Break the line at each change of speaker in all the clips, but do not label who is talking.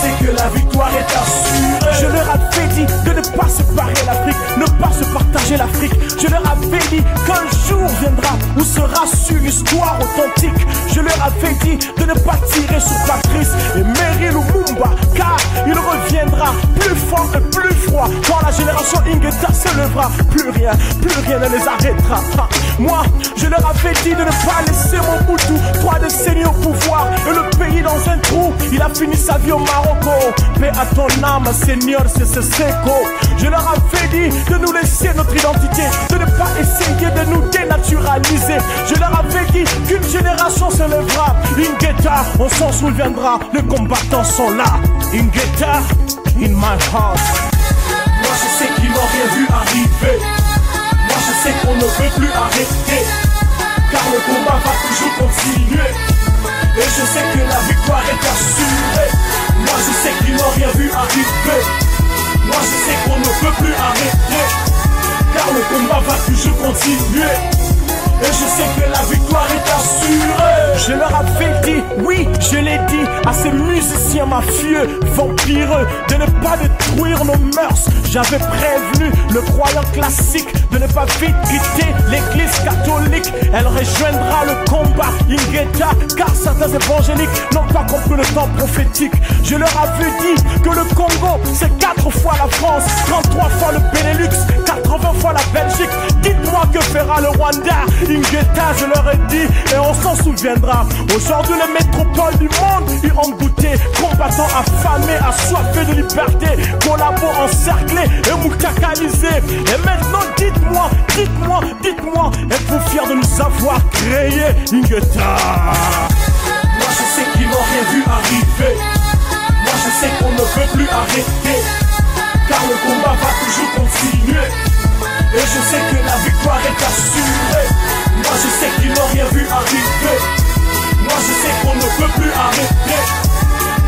sais que la victoire est assurée. Je leur avais dit de ne pas séparer l'Afrique, ne pas se partager l'Afrique. Je leur avais dit qu'un jour viendra où sera su une histoire authentique. Je leur avais dit de ne pas tirer sur Patrice et Meryl Lumumba, car il reviendra plus fort et plus froid. Quand la génération Ingeta se levera, plus rien ne les arrêtera. Moi, je leur avais dit de ne pas laisser Mobutu 3 décennies au pouvoir et le pays dans un trou. Il a fini sa vie au Maroc. Paix à ton âme, Seigneur, c'est Seko. Je leur avais dit de nous laisser notre identité, de ne pas essayer de nous dénaturaliser. Je leur avais dit qu'une génération se lèvera. Ingeta, on s'en souviendra, les combattants sont là. Ingeta, in my heart. Moi je sais qu'ils n'ont rien vu arriver. Moi je sais qu'on ne peut plus arrêter, car le combat va toujours continuer. Et je sais que la victoire est assurée. Moi je sais qu'ils n'ont rien vu arriver. Moi je sais qu'on ne peut plus arrêter, car le combat va toujours continuer. Et je sais que la victoire est assurée. Je leur avais dit, oui, je l'ai dit à ces musiciens mafieux, vampireux, de ne pas détruire nos mœurs. J'avais prévenu le croyant classique de ne pas vite quitter l'église catholique. Elle rejoindra le combat Ingeta, car certains évangéliques n'ont pas compris le temps prophétique. Je leur avais dit que le Congo c'est 4 fois la France, 33 fois le Benelux, 80 fois la Belgique. Dites-moi que fera le Rwanda. Ingeta, je leur ai dit, et on s'en souviendra. Aujourd'hui, les métropoles du monde y ont goûté. Combattants affamés, assoiffés de liberté, collabos encerclés et moutakalisés. Et maintenant, dites-moi, êtes-vous fiers de nous avoir créés, Ingeta? Moi, je sais qu'ils n'ont rien vu arriver. Moi, je sais qu'on ne peut plus arrêter, car le combat va toujours continuer. Et je sais que la victoire est assurée. Moi je sais qu'ils n'ont rien vu arriver. Moi je sais qu'on ne peut plus arrêter,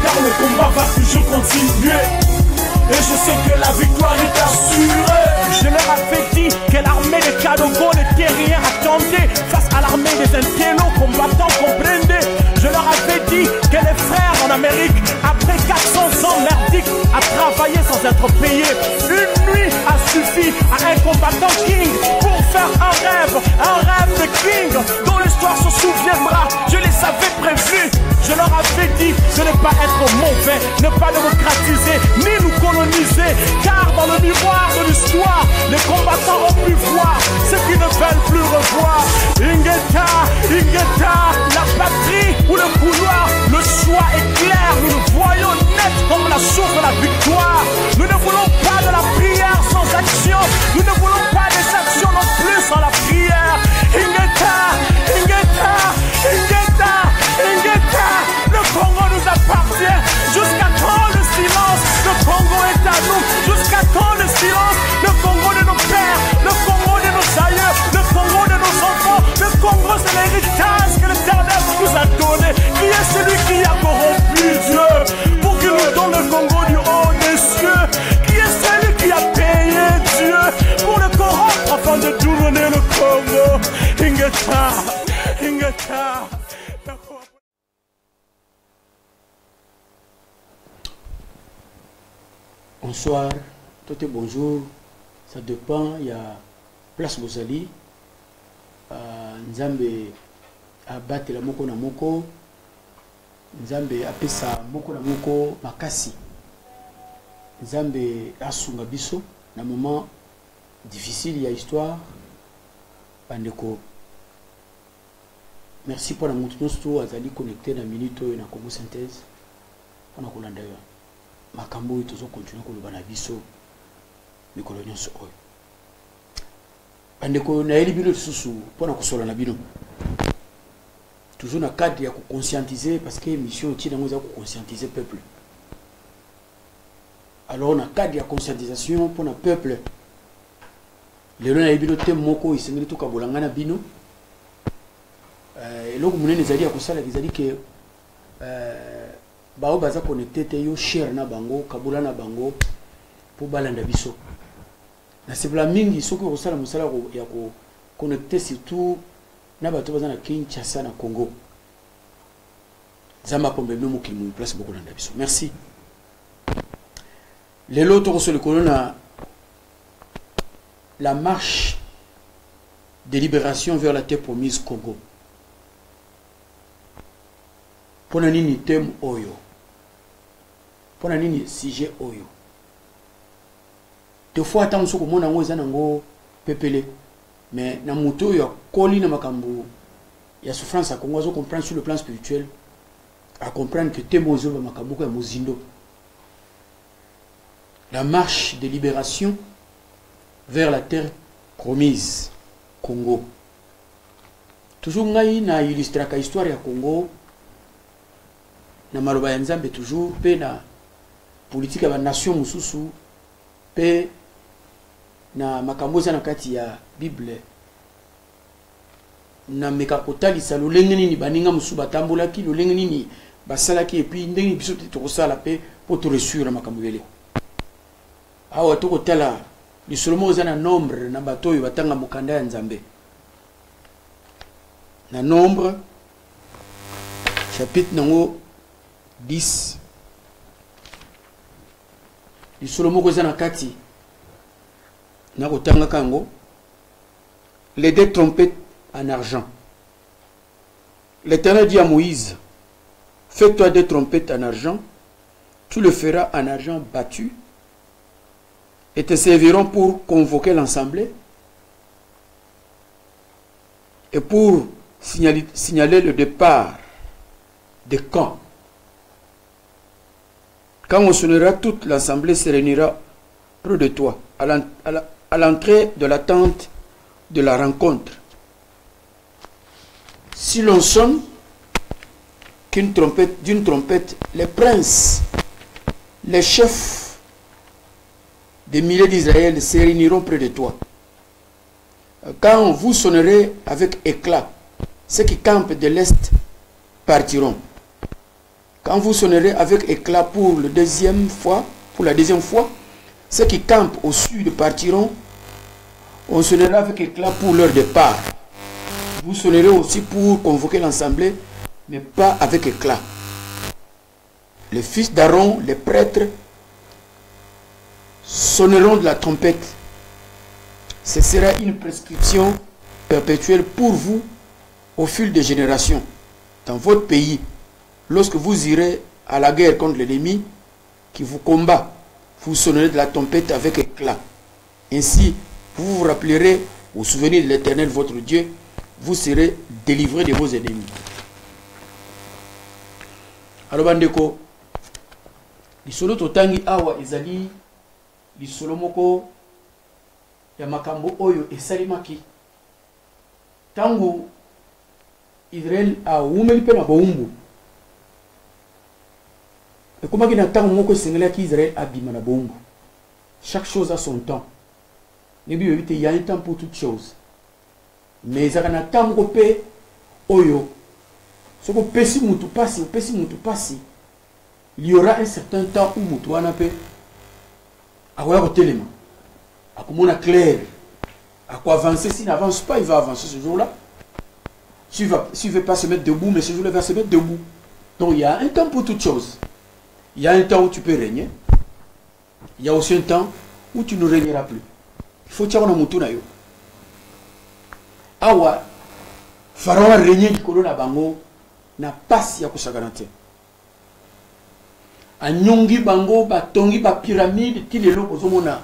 car le combat va toujours continuer. Et je sais que la victoire est assurée. Je leur avais dit que l'armée des Kadogo n'était rien. Attendez, face à l'armée des intellos combattants, comprenez. Je leur avais dit que les frères en Amérique, après 400 ans merdiques, à travailler sans être payés, une nuit a suffi à un combattant king pour faire un rêve de king dont l'histoire se souviendra. Je les avais prévenus. Je leur avais dit de ne pas être mauvais, ne pas démocratiser, ni nous coloniser, car dans le miroir de l'histoire, les combattants ont pu voir ce qu'ils ne veulent plus revoir. Ingeta, la patrie ou le couloir, le choix est clair, nous le voyons net comme la source de la victoire. Nous ne voulons pas de la prière sans action, nous ne voulons pas des actions non plus sans la prière. Ingeta, le Congo nous appartient. Jusqu'à quand le silence? Le Congo est à nous. Jusqu'à quand le silence? Le Congo de nos pères, le Congo de nos aïeux, le Congo de nos enfants. Le Congo c'est l'héritage que l'Éternel nous a donné. Qui est celui qui a corrompu Dieu pour qu'il nous donne le Congo du haut des cieux? Qui est celui qui a payé Dieu pour le corrompre afin de nous donner le Congo? Ingeta.
Bonsoir, tout est bonjour, ça dépend, il y a place Bozali, Nzambe abate la moko na moko, Nzambe apesa moko na moko makasi, Nzambe asunga biso na moment difficile, il y a histoire, bandeko. Merci pour la montre, nous azali connecté na minute na Congo Synthèse, on a kolanda yo. Makambo yi tozo continuer koloba na biso mikolo nyonso oyo bandeko na yeli bino lisusu mpona kosola na bino toujours na cadre ya conscientiser parce que mission ti nango za conscientiser peuple. Alors na cadre ya conscientisation mpona peuple lelo na yeli bino te moko isengeli to kabolanga na bino eloko munene ezali ya kosala ezali ke bao baza connecté te yo share na bango kabula na bango pour balanda biso na sebla mingi soki osala musala ya ko connecté surtout na bato baza na Kinshasa na Congo zamba pombe no mokili mu place boko landa biso. Merci Les lots sur le colonne la marche de libération vers la terre promise Congo. Pour nini thème oyo. Pour nini sujet oyo. Deux fois tant que mon ango zanango pepele. Mais na muto yo koli na makambo. Il y a souffrance à Congo, on comprend sur le plan spirituel. À comprendre que thème oyo ba makambo ko ya mozindo. La marche de libération vers la terre promise, Congo. Toujours ngai na illustraka histoire ya Congo, na maloba ya Nzambe toujours, pe na politique ya nation mususu, pe na makambo za na kati ya Bible, na mekakotalisa lolenge nini baninga mususu batambulaki, lolenge nini basalaki, et puis ndenge biso tokosala pe po to resura makambo yele. Awa toko tala li solomo za na nombre na bato oyo batanga mokanda ya Nzambe. Na nombre chapitre nango 10 li solomo ko za na kati na kotanga kango les deux trompettes en argent. L'Éternel dit à Moïse, fais-toi deux trompettes en argent, tu le feras en argent battu et te serviront pour convoquer l'assemblée et pour signaler le départ des camps. Quand on sonnera, toute l'assemblée se réunira près de toi, à l'entrée de la tente de la rencontre. Si l'on sonne d'une trompette, les princes, les chefs des milliers d'Israël se réuniront près de toi. Quand vous sonnerez avec éclat, ceux qui campent de l'Est partiront. Quand vous sonnerez avec éclat pour la deuxième fois, ceux qui campent au sud partiront. On sonnera avec éclat pour leur départ. Vous sonnerez aussi pour convoquer l'assemblée, mais pas avec éclat. Les fils d'Aaron, les prêtres, sonneront de la trompette. Ce sera une prescription perpétuelle pour vous au fil des générations. Dans votre pays, lorsque vous irez à la guerre contre l'ennemi qui vous combat, vous sonnerez de la trompette avec éclat. Ainsi, vous vous rappellerez au souvenir de l'Éternel votre Dieu, vous serez délivrés de vos ennemis. Alors, bandeko, lisolo totangi awa ezali lisolo moko ya makambo oyo esalimaki tangu Israël a umeli pe na boumbu. Ekomaki na tango moko esengelaki Israël abima na boumbu. Chaque chose a son temps. Il y a un temps pour toute chose. Mais il y a un temps pour oyo. Ce que pesi mutu passi, il y aura un certain temps où mutu anape à quoi téléma, à comment clair, à quoi avancer. S'il n'avance pas, il va avancer ce jour-là. S'il ne veut pas se mettre debout, mais ce jour-là, il va se mettre debout. Donc il y a un temps pour toute chose. Il y a un temps où tu peux régner. Il y a aussi un temps où tu ne régneras plus. Il faut tirer mutu na yo. Awa Pharaon a régné du colon à bango na passe ya kusagana te. Anyongi bango batongi ba pyramide ti lelo kozomona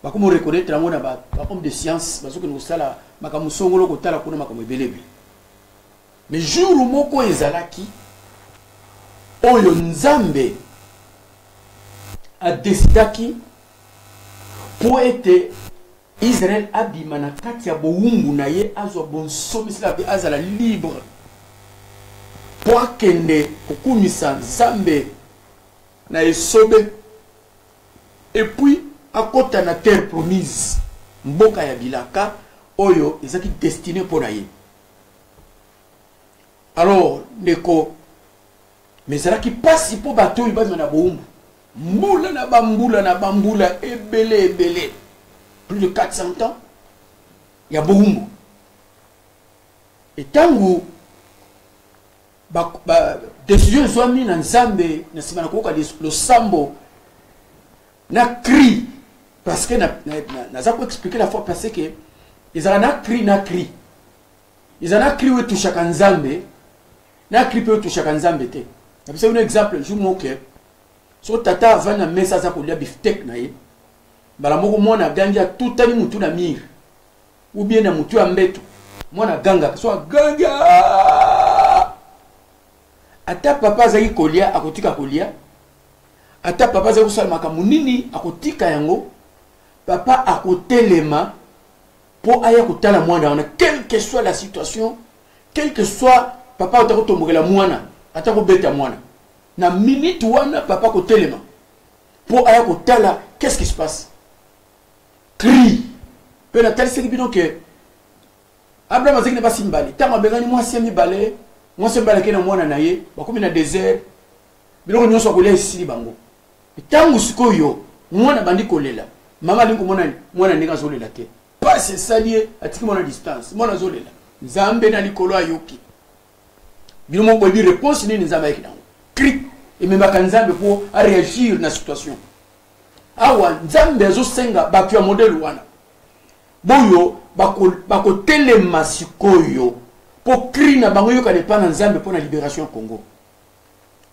bakomo reconnaître ngona ba comme de science bazoke no sala makamusongolo ko tala kuna makamu ebelebe. Mais jour moko ezalaki oyo Nzambe a décidaki pour être Israël abima na kati ya boumbu na ye azwa bonsomisila pe azala libre po akende kokumisa Nzambe na esobe et puis akota na terre promise mboka ya bilaka oyo ezaki destiné pour na ye. Alors ndeko mezalaki pasi po bato oyo bazwa na boumbu mbula na bambula ebele plus de 400 ans, il y a Boumbu. Et tangu décision soit mise en Zambé, le sambo, na cri parce que naza ko expliquer la fois passée que ils ont na cri ils ont na cri où touche kanzambe na cri peut touche kanzambe te c'est un exemple je moque so tata vana mesa za ko lia beefsteak na ye bala moko mona ganja tout ani mutu na mir ou bien na mutu ya mbeto mona ganga so ganga ata papa zaki kolia akotika kolia ata papa zaki kusala makamu nini akotika yango papa akotelema po aya kotala mwana wana quelle que soit la situation quel que soit papa otakotombokela mwana ata kobeta mwana na minute wana papa kotelema po aya kotala qu'est-ce qui se passe crie pe na tali seki bino ke Abraham azaki na basi mbali tanga bengani mwasi mibale mwasi mbali ke na mwana na ye bakomi na désert biloko nyonso akolia esili bango tangu sikoyo mwana bandi kolela mama lingo mwana ndinga zolela te pas c'est salier atiki mwana distance mwana zolela nzambe na likolo ayoki bino mo bobi réponse ni nzambe yaki dango cri et même nzambe pour réagir na situation awa nzambe zo senga batu ya modèle wana boyo bako telema sikoyo po cri na bango yoka ne pas na nzambe pour la libération Congo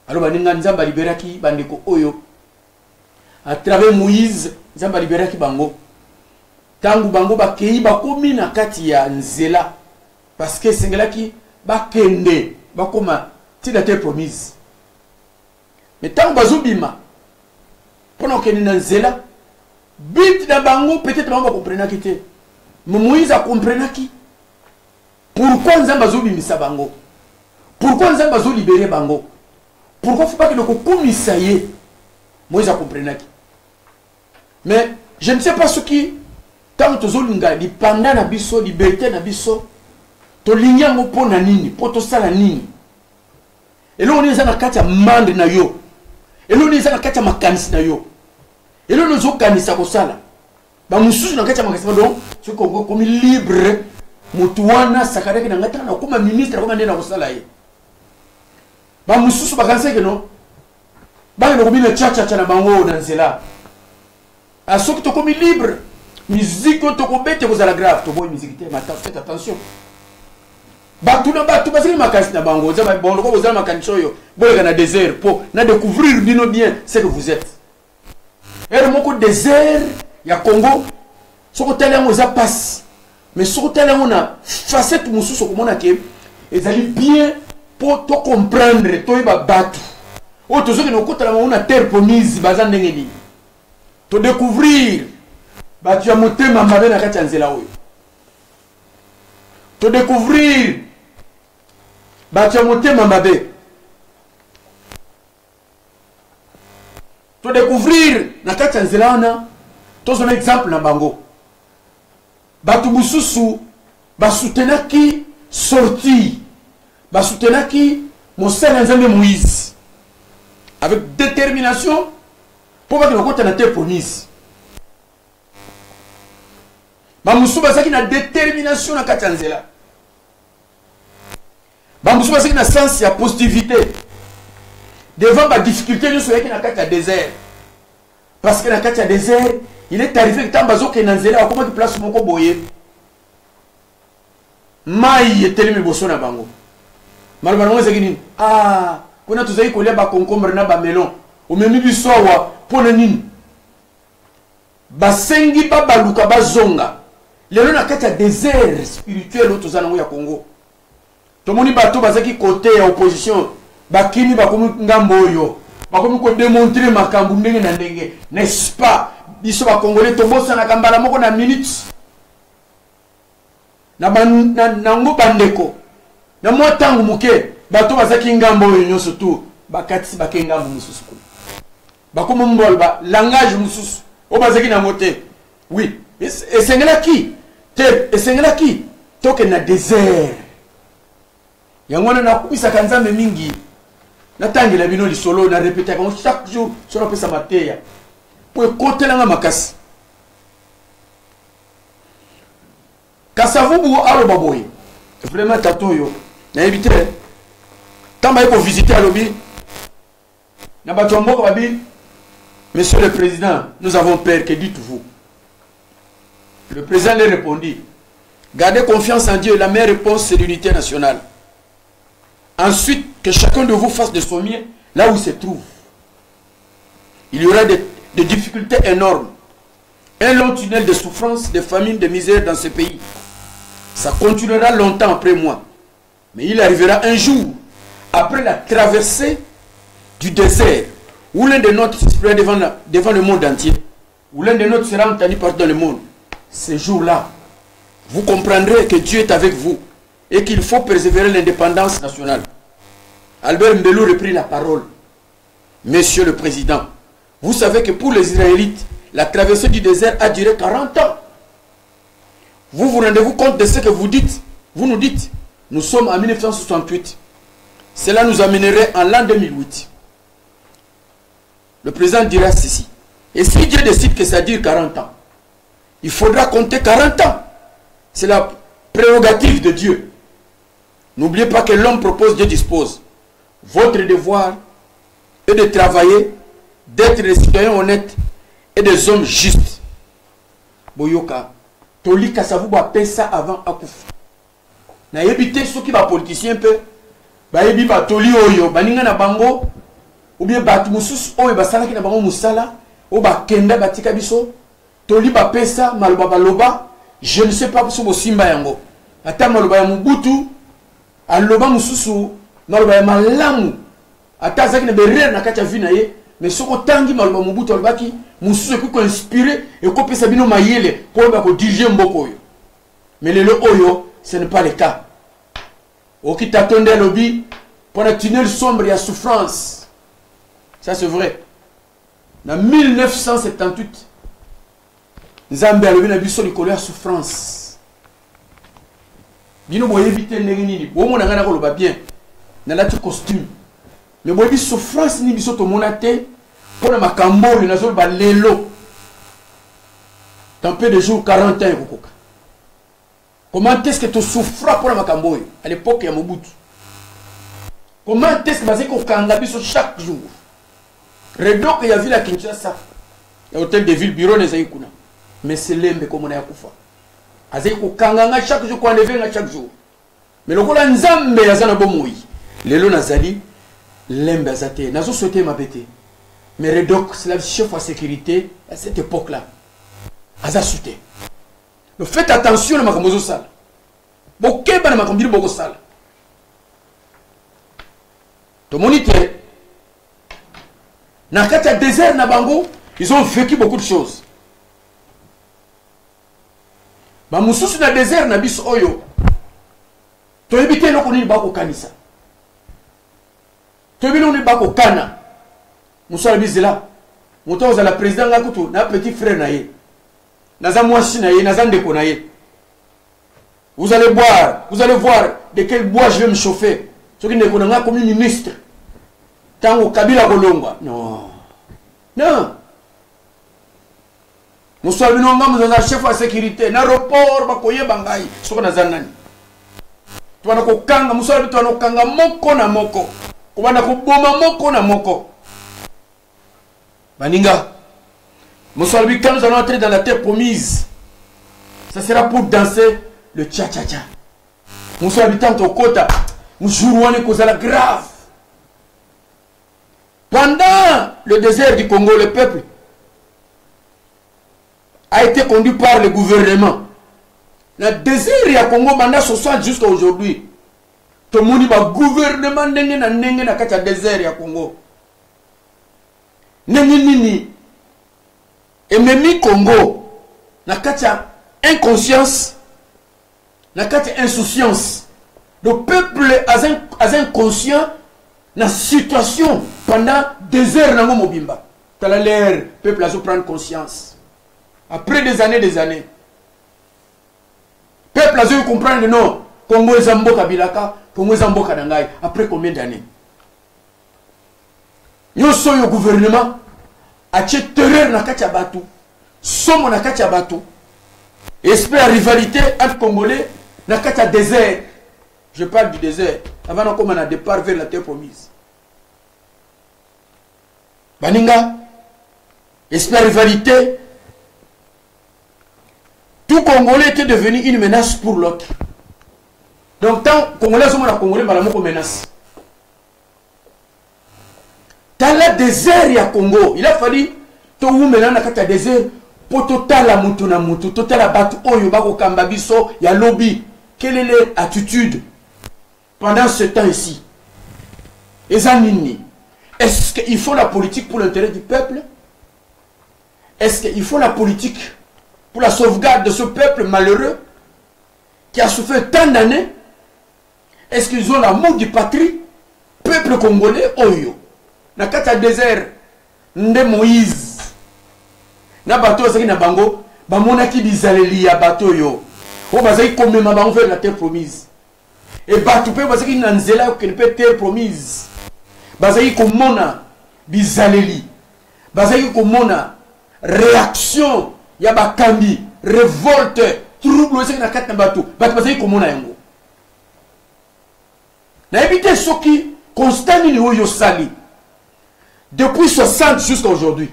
alors baninga nzamba liberaki bandeko oyo à travers Moïse nzamba liberaki bango tangu bango bakei bakomi na kati ya nzela parce que sengelaki bakende bakoma tida te promise mais tangu bazobima pendant que na nzela bit na bango peut-être bango comprenaki te Moïse a comprenaki pourquoi nzamba zobimisa bango pourquoi nzamba zo libérer bango pourquoi faut pas que le kokumisa ye Moïse a comprenaki mais je ne sais pas ce qui tant que zolinga dipanda na biso liberté na biso to linyango pona nini poto sala nini elo oni za na kati mande na yo elo oni za na kati makanisi na yo elo no zo kanisa ko sala ba mususu na kati makanisi donc ce Congo comme libre mutuana sakareke na ngata na kuma ministre comme ndena ko sala ye ba mususu ba kanse ke no ba no komina chacha na bango na nzela à ce que tu comme libre musique to ko bete ko zala grave to boy musique te mata faites attention batu basili makasi na bango za ba bondo ko zala makancho yo boye na désert pour na découvrir bino bien ce que vous êtes et moko désert ya Congo soko telengo za passe mais soko telengo na facette mususu ko mona ke ezali bien pour to comprendre to ba batu o to zoki no kotala mo na terre promise baza ndenge ni to découvrir batu ya motema mabe na kati ya nzela oyo to découvrir batu ya motema mabe to découvrir na kati ya nzela wana tozona exemple na bango batu mususu basoutenaki sorti basoutenaki mosala nzambe Moïse avec détermination pour pas que le côté na terre promise bamusu basaki na détermination na kati ya nzela bamusu basaki na sens ya positivité devant ba difficulté nyonso yaki na kati ya désert parce que na kati ya désert il est arrivé que tambazo ke na nzela akoma ki place moko boye mai etelemi boso na bango malba na ezaki nini ah kuna tuzai kolia ba concombre na ba melon o memi biso wa pona nini basengi ba baluka bazonga lelo na kati ya désert spirituel otozana ngo ya Congo tomoni bato bazaki côté ya opposition bakini bakomi ngambo oyo bakomi ko démontrer makambu ndenge na ndenge n'est-ce pas biso ba congolais tombosa na kambala moko na minutes na ngo bandeko na mwa tangu muke bato bazaki ngambo oyo nyonso tu bakati bakengambo mususu bakomi mbolba langage mususu o bazaki na moté oui esengelaki te esengelaki toke na désert yangona na kubisa kanzambe mingi natangela bino lisolo na répéter comme chaque jour sur pesa mateya pour kotelanga makasi kasavubu alo baboy vraiment tatoyo na éviter tamba yako visiter alobi na bato mboko babi Monsieur le Président, nous avons peur, que dites-vous? Le président lui répondit, gardez confiance en Dieu, la meilleure réponse c'est l'unité nationale. Ensuite, que chacun de vous fasse de son mieux là où il se trouve. Il y aura des difficultés énormes. Un long tunnel de souffrance, de famine, de misère dans ce pays. Ça continuera longtemps après moi. Mais il arrivera un jour, après la traversée du désert, où l'un des nôtres s'exprimera devant le monde entier, où l'un des nôtres sera entendu partout dans le monde. Ce jour-là, vous comprendrez que Dieu est avec vous et qu'il faut préserver l'indépendance nationale. Albert Mbelou reprit la parole. Monsieur le Président, vous savez que pour les Israélites, la traversée du désert a duré 40 ans. Vous vous rendez-vous compte de ce que vous dites? Vous nous dites, nous sommes en 1968. Cela nous amènerait en l'an 2008. Le président dira ceci. Et si Dieu décide que ça dure 40 ans, il faudra compter 40 ans. C'est la prérogative de Dieu. N'oubliez pas que l'homme propose, Dieu dispose. Votre devoir est de travailler, d'être des citoyens honnêtes et des hommes justes. Boyoka, tolika savu ba pesa avant akufa. Na yebite soki ba politicien peu, ba yebi ba toli oyo, baninga na bango, ou bien batu mususu oyo basalaki na bango musala, o ba kenda batika biso, toli ba pesa maloba baloba, je ne sais pas si bo simba yango. Ata maloba ya Mobutu, aloba mususu maloba ya malamu. Ata zaki na berere na kati ya vie na ye, mais soko tangi maloba Mobutu alobaki mususu ekuko inspiré eko pesa bino mayele po ba ko diriger mboko oyo. Mais lelo oyo, ce n'est pas le cas. Okita tonde lobby pour un tunnel sombre et à souffrance. Ça c'est vrai. En 1978, Nzambe alobi na biso likolo ya souffrance. Bino boye éviter ndenge nini. Bo mona ngana ko loba bien. Na lati costume. Mais boye bi souffrance ni biso to monate pour na makambo na zo ba lelo. Tant peu de jours 40 ans kokoka. Comment est-ce que tu souffras pour la makambo à l'époque ya Mobutu? Comment est-ce que basé ko kanga biso chaque jour? Redok ya ville à Kinshasa. Ya hôtel de ville bureau les aïkuna. Mais c'est l'embe comme on a kufa. Azai ko kanganga chaque jour, ko enlever chaque jour. Mais le kola nzambe yazana bomoi. Lelo nazali l'embe azate. Nazo souhaité m'abete. Mais Redok, c'est la chef de sécurité à cette époque-là. Aza souté. Mais faites attention à makambozo sala. Bokeba na makambiri boko sala. To monite. Na kati désert na bango, ils ont vécu beaucoup de choses. Ba mususu na désert na biso oyo to ebite loko nini bako kanisa to ebite nini bako kana musala bizela moto za la président ngakutu na petit frère na ye naza mwasi na ye naza ndeko na ye. Vous allez boire, vous allez voir de quel bois je vais me chauffer. Ce qui n'est pas comme ministre tango Kabila kolongwa. Non non. Nous sommes un chef de sécurité. L'aéroport, bakoye bangai. Soko na zanani. Tuwana ko kanga, musala tuwana kanga moko na moko. Kubana ko boma moko na moko. Baninga. Musala bi quand nous allons entrer dans la terre promise. Ça sera pour danser le cha-cha-cha. Musala bi tant au kota. Mujourouane kozala grave. Pendant le désert du Congo, le peuple a été conduit par le gouvernement. Le désert du Congo, pendant 60 jusqu'à aujourd'hui, tout le monde va gouvernement n'est na kati désert du Congo. Nini et même Congo, na kati inconscience, na kati insouciance. Le peuple est inconscient na situation pendant désert na mobimba. T'as l'air peuple a prendre conscience. Après des années, peuple a dû comprendre que non, Congo est Zamboka Bilaka, Congo est Zamboka Dangai. Après combien d'années? Yo so yo gouvernement a tché terreur na kati abatu, somo na kati abatu, esprit à rivalité entre Congolais na kati désert. Je parle du désert. Avant qu'on a départ vers la terre promise. Baninga, esprit de rivalité. Tout Congolais était devenu une menace pour l'autre. Donc, tant Congolais sont Congolais, ils menace. Dans le désert, il y a Congo. Il a fallu que vous maintenant dans le désert pour total la mutu na mutu, total la batu oyo bako kambabiso, il y a lobby. Quelle est leur attitude pendant ce temps ici? Est-ce qu'il faut la politique pour l'intérêt du peuple? Est-ce qu'il faut la politique pour la sauvegarde de ce peuple malheureux qui a souffert tant d'années? Est-ce qu'ils ont l'amour du patrie? Peuple congolais, oyo. Na kata désert, nde Moïse. Na bateau, c'est na bango, ba monaki bizaleli ya bateau yo. O bazaki komema bango vers la terre promise. Et bateau pe bazaki na nzela que ne peut terre promise. Bazaki komona bizaleli. Bazaki komona réaction ya bakambi, révolte, trouble c'est na kata bateau. Bazaki komona yango. Na éviter ce qui constant ni oyo sali. Depuis 60 jusqu'à aujourd'hui.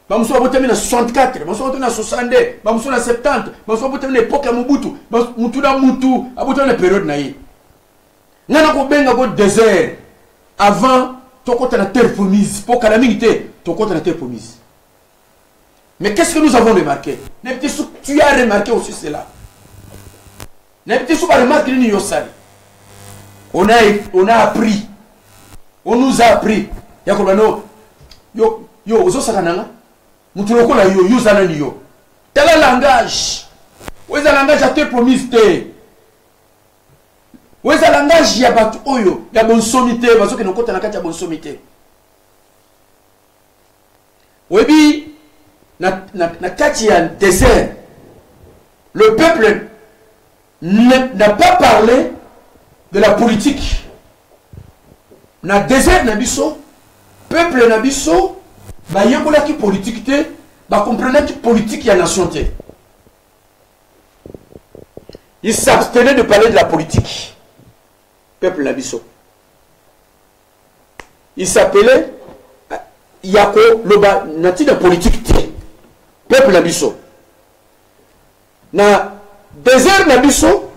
Nous sommes en 64, nous sommes en 62, nous sommes en 70, nous sommes en l'époque de Mobutu, nous sommes en la période naïe. Nous sommes en désert avant de la terre promise. Pour que la milité, tu as la terre promise. Mais qu'est-ce que nous avons remarqué? Tu as remarqué aussi cela. On a appris. On nous a appris. Yakobano, yo, ozo sakananga. Mutuloko la yo, zanani yo. Tel langage. Où est le langage à te promise te? Où est le langage ya batu oyo, ya bon sommité, parce que nous comptons na bon sommité. Webi, na kati ya désert, le peuple n'a pas parlé de la politique. Na désert na biso, peuple na biso, ba yekola ki politique te, ba comprenait ki politique ya nation te. Il s'abstenait de parler de la politique. Peuple na biso. Il s'appelait Yako Loba nati de politique te. Peuple na biso. Na désert na biso,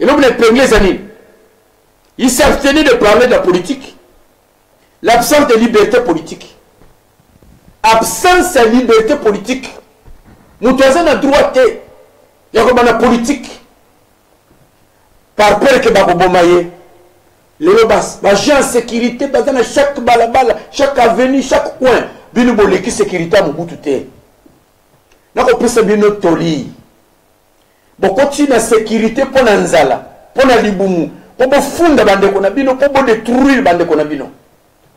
et l'homme les premières années. Il s'abstenait de parler de la politique. L'absence de liberté politique. Absence de liberté politique. Nous avons le droit de la politique. Par peur que Bakobomaye, les lobas, j'ai en sécurité, dans chaque balabala, chaque avenue, chaque coin, bien qui sécurité à mon bout de terre. Nous avons bien notre toli. Bon, continue la sécurité pour Nanzala, pour la Liboumou, pour fonder bande konabino, pour détruire bande konabino.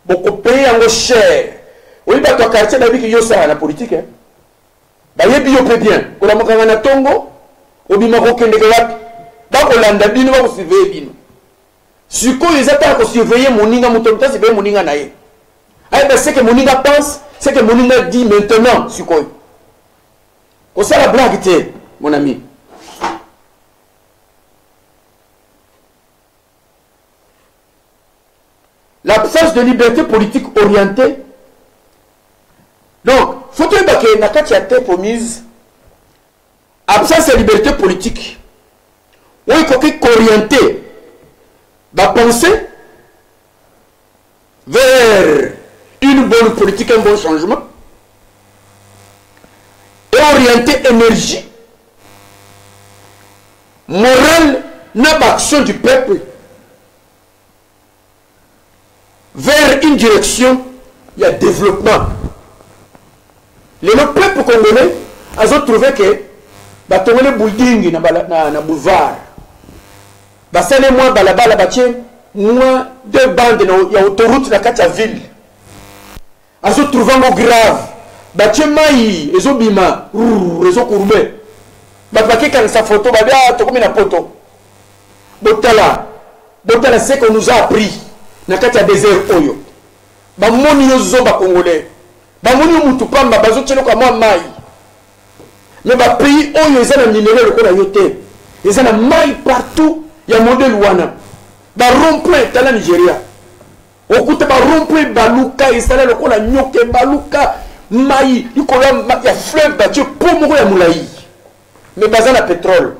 Beaucoup payer en cher. Oui, bah, toi, quartier d'avis que yo ça la politique, hein. Bah, yé bio peut bien. Pour la mokanga na tongo, au bimako kende kawak, bah, pour l'anda bino, va vous surveiller bino. Si quoi, ils attendent qu'on surveille moninga, moutonta, c'est bien moninga naïe. Ah, ben, c'est que moninga pense, c'est que moninga dit maintenant, si quoi. Comme ça, la blague était, mon ami. L'absence de liberté politique orientée. Donc, faut-il que la carte a été promise, absence de liberté politique. Oui, il faut qu'orienter la pensée vers une bonne politique, un bon changement, et orienter énergie, morale, l'action du peuple vers une direction, il y a développement. Le peuple congolais a trouvé que les building na boulevard, basane moi balabala batien moi deux bandes na autoroute na kati ya ville. A trouvé un grave. Batien mai ezobima, rezo courbe. Bapaki quand sa photo babia to comme na poto. Botala c'est qu'on nous a appris. Na kati ya désert oyo ba moni yo zoba congolais ba moni mutu pamba bazo tshelo kwa mwa mai mais ba pays oyo ezana minerai lokola yote ezana mai partout ya modèle wana ba rond-point tala Nigeria okuta ba rond-point baluka ezala lokola nyoke baluka mai likolo ya fleuve batie po moko ya molai mais baza na pétrole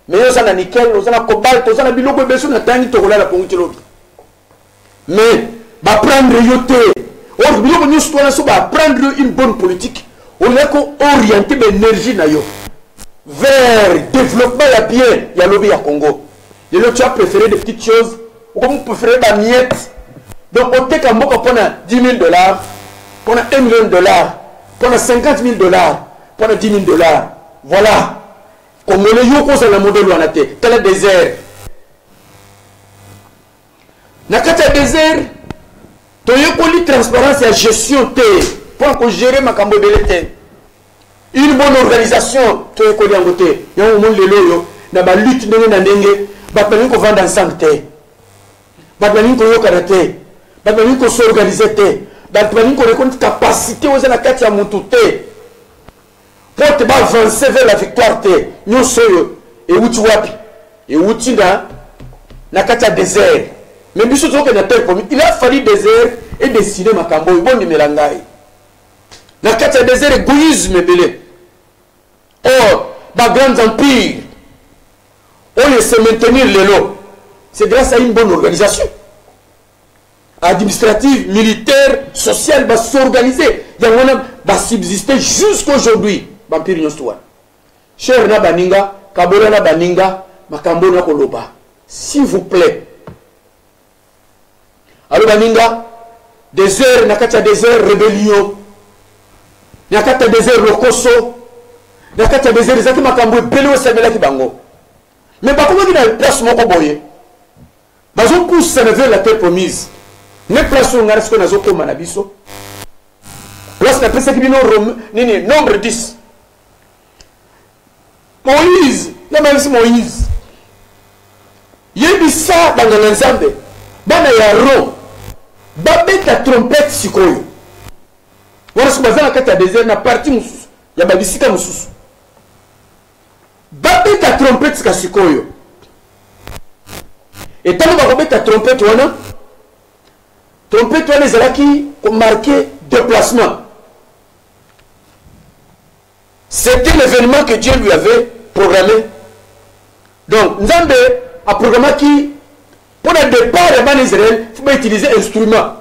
mais oza na nickel oza na cobalt oza na biloko ebele so natangi tokolala pongo ti lobi mais baprendre yo te or biloko nyonso twana so baprendre yo une bonne politique olinga kooriente baénergie na yo vers développement ya bien ya lobi ya Congo. Lelo tu as préféré des petites choses comme préféré la miette donc oteka mboka pona 10 000 $, pona 1 million $, pona 50 000 $, pona 10 000 $. Voilà. Congolais yo ko za na modèle wana te tala désert na kata désert to yekoli transparence ya gestion te pour ko gérer makambo ebele te une bonne organisation to yekoli yango te yango mon lelo yo na ba lutte ndenge na ndenge bato balingi kovanda ensemble te bato balingi koyokana te bato balingi kosorganize te bato balingi korekonnaître capacité oza na kati ya mutu te pour te avancer vers la victoire te nyonso oyo ewuti wapi ewuti na kati ya désert mais biso tozokende na terre promise il a fallu désert et décider makambo oyo bondimela ngai na kati ya désert égoïsme ebele or bagrands empires oyo se maintenir lelo c'est grâce à une bonne organisation administrative, militaire, sociale, va s'organiser. Il va subsister jusqu'aujourd'hui. Cher na baninga, kabora na baninga, makambo na koloba. S'il vous plaît. Alors baninga, désert, nakata désert, rébellion. Nakata désert, lokoso. Nakata désert, zaki makambo, belo sabela ki bango. Mais pas comment il a place moko boye. Bazo pousse vers la terre promise. Ne place où on a ce qu'on a zoko manabiso. Place n'a pas ce qui vient au nombre 10. Moïse, la même si Moïse. Yebisa dans l'ensemble. Bana yaro. Babet la trompette sikoyo. Voilà ce que bazana kata désert na parti mususu. Ya babisika mususu. Babet la trompette sikoyo. Et tant que babet la trompette wana. Trompette wana ezalaki ko marqué déplacement. C'était l'événement que Dieu lui avait programmé. Donc, Nzambe a programmé qui, pour le départ de l'Israël, Israël, il faut utiliser un instrument.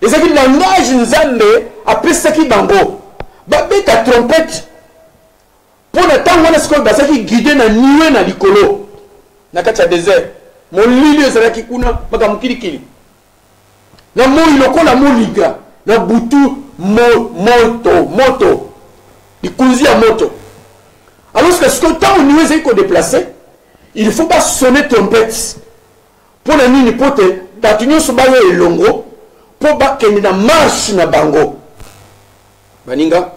Et c'est que le langage Nzambe a pris ça qui bango. Babé ta trompette. Pour le temps où on a ce qu'on a guidé na niwe na likolo. Na kacha désert. Mon lili ezala ki kuna makamukirikiri. Na mo iloko la mo liga. Na butu moto. Il à moto. Alors que ce que tant on nous est déplacé, il ne faut pas sonner trompette. Pour la nuit, pour te t'attenir sur bayo et longo, pour pas qu'il y ait une marche na bango. Baninga.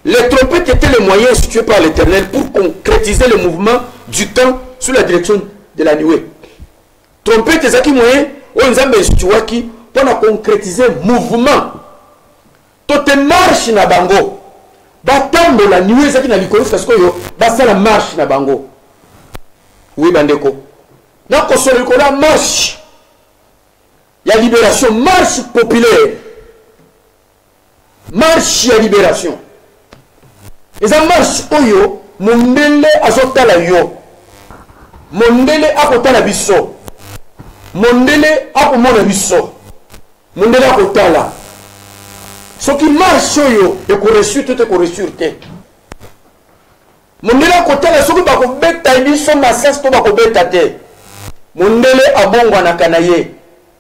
Les trompettes étaient les moyens institués par l'Éternel pour concrétiser le mouvement du temps sous la direction de la nuée. Trompette est qui moyen, on nous a institué pour concrétiser mouvement. Toute marche na bango. Batambo la nuée ça qui na likolo parce que yo basa la marche na bango. Oui bandeko. Na ko so likolo marche. Ya libération, marche populaire. Marche ya libération. Et ça marche oyo mondele azotala yo. Mondele akotala biso. Mondele akomona biso. Mondele akotala. Ce qui marche et qu'on reçut tout et qu'on reçut te. Mondele akotala ce qui va kobeta biso masas to ba kobeta te. Mondele abongwa na kanaye.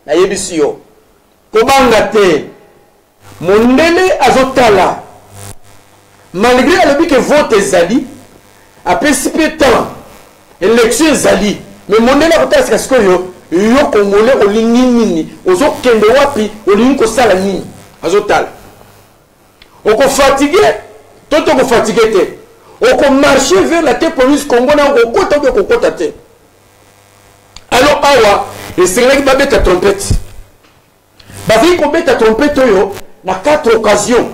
Na yebisi yo. Kobanga te. Mondele azotala. Malgré le but que vote ezali, après si peu de temps, élection ezali, mais mondele akotala c'est ce que yo Congolais olingi nini ozo kende wapi olingi kosala nini azotala oko fatigué toto ko fatigué te oko marcher vers la terre promise Congo na okota ko kokota te alors awa esengelaki babeta trompette bazali kobeta trompette oyo na 4 occasions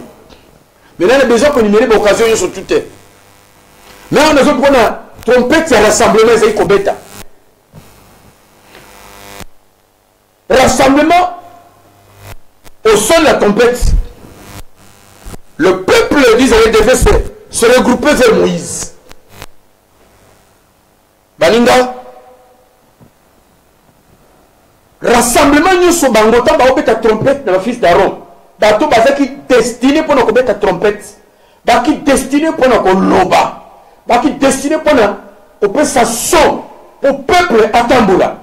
mais là on a besoin qu'on numère l'occasion yo sur tout te mais on a besoin prendre trompette ya rassemblement ezali kobeta.
rassemblement au son de la trompette. Le peuple d'Israël devait se regrouper vers Moïse. Balinga, rassemblement nous sur Bangotan, ba obeta trompette dans le fils d'Aaron. Bato bazaki destiné pour nous obeta trompette. Baki destiné pour nous loba. Baki destiné pour nous obeta sa son au peuple atambula.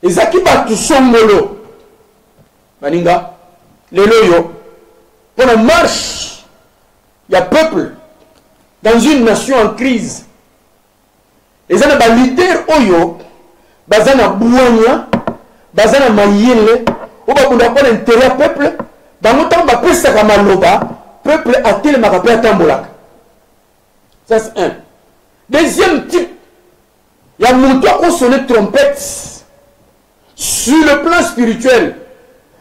Ezaki batu songolo. Balinga, les loyo. Pour la marche, il y a peuple dans une nation en crise. Et ça, les leaders oyo, bazana bouanya, bazana mayele, ou bakunda pas l'intérêt peuple, dans le temps ba pesa kamaloba, peuple a tel makape atambolaka. Ça c'est un. Deuxième type, il y a mon toit qu'on sonne trompette sur le plan spirituel.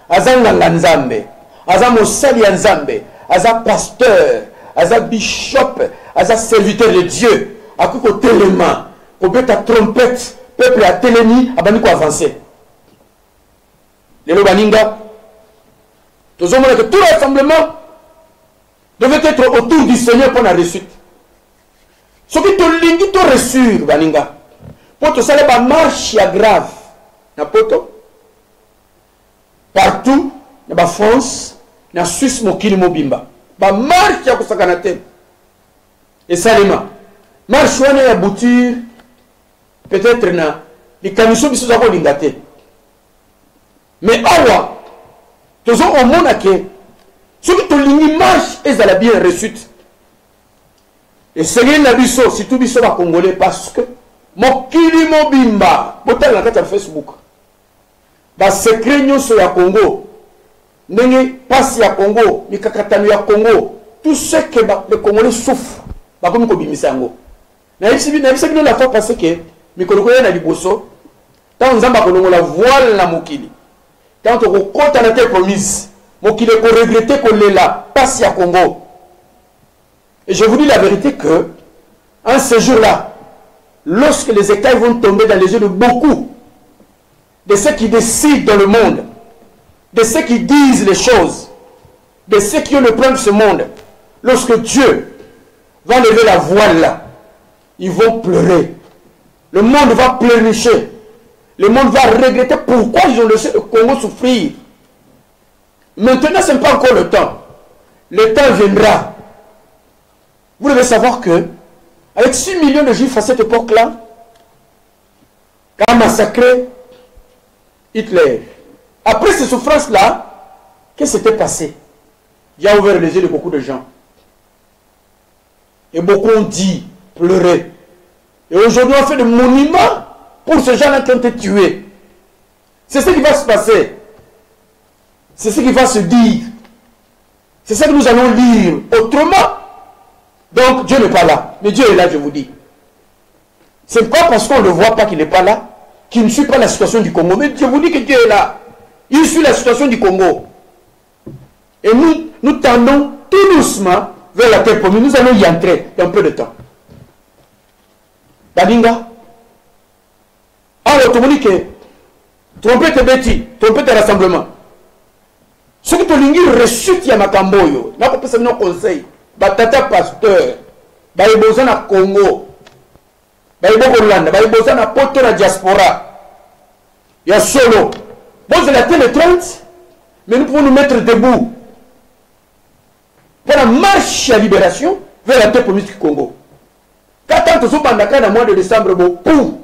Azanga nzambe. Aza mosali ya nzambe, aza pasteur, aza bishop, aza serviteur de Dieu, akuko telema, kobeta trompette, peuple a telemi, abani ko avancer. Lelo baninga, tous que tout rassemblement devait être autour du Seigneur pour la réussite. Ce qui te lingi to reçu baninga, pour te saler ba marche ya grave, na poto, partout, na France, na Suisse mokili mobimba ba marche ya kusakana te et salima marche wana ya bouture peut-être na likamiso biso za ko lingate mais awa tozo omona ke soki to lingi marche ezala bien réussite et c'est na biso surtout biso ba congolais parce que mokili mobimba botala na kati ya Facebook ba secret nyonso ya Congo ndenge pasi ya Congo, mikakatano ya Congo, tout ce que les Congolais souffrent, bakomi ko bimisa yango. Na yebisa bino la fois passée que mikolo na liboso, tant nzamba kolongo la voile na mokili. Tant ko kota na terre promise, mokili ko regretter ko lela pasi ya Congo. Et je vous dis la vérité que en ce jour-là, lorsque les écailles vont tomber dans les yeux de beaucoup de ceux qui décident dans le monde, de ceux qui disent les choses, de ceux qui ont le plan de ce monde, lorsque Dieu va lever la voile là, ils vont pleurer. Le monde va pleurnicher. Le monde va regretter pourquoi ils ont laissé le Congo souffrir. Maintenant, ce n'est pas encore le temps. Le temps viendra. Vous devez savoir que, avec 6 millions de Juifs à cette époque-là, qu'a massacré Hitler. Après ces souffrances-là, qu'est-ce qui s'était passé? Dieu a ouvert les yeux de beaucoup de gens. Et beaucoup ont dit, pleuré. Et aujourd'hui, on fait des monuments pour ces gens-là qui ont été tués. C'est ce qui va se passer. C'est ce qui va se dire. C'est ça que nous allons lire. Autrement, donc Dieu n'est pas là. Mais Dieu est là, je vous dis. Ce n'est pas parce qu'on ne voit pas qu'il n'est pas là qu'il ne suit pas la situation du Congo. Mais je vous dis que Dieu est là. Il suit la situation du Congo. Et nous tendons tout doucement vers la terre promise. Nous allons y entrer dans un peu de temps. Balinga. Alors, tu me dis que trompette bêtis, trompette rassemblement. Ce que tu lingi reçu ya makamboyo. Na ko pesa no conseil. Batata pasteur. Ba iboza na Congo. Ba iboko Rwanda, ba iboza na poto na diaspora. Ya solo. Bon, c'est la télé 30, mais nous pouvons nous mettre debout pour la marche à libération vers la terre promise du Congo. Quand on se bat dans le mois de décembre, beaucoup.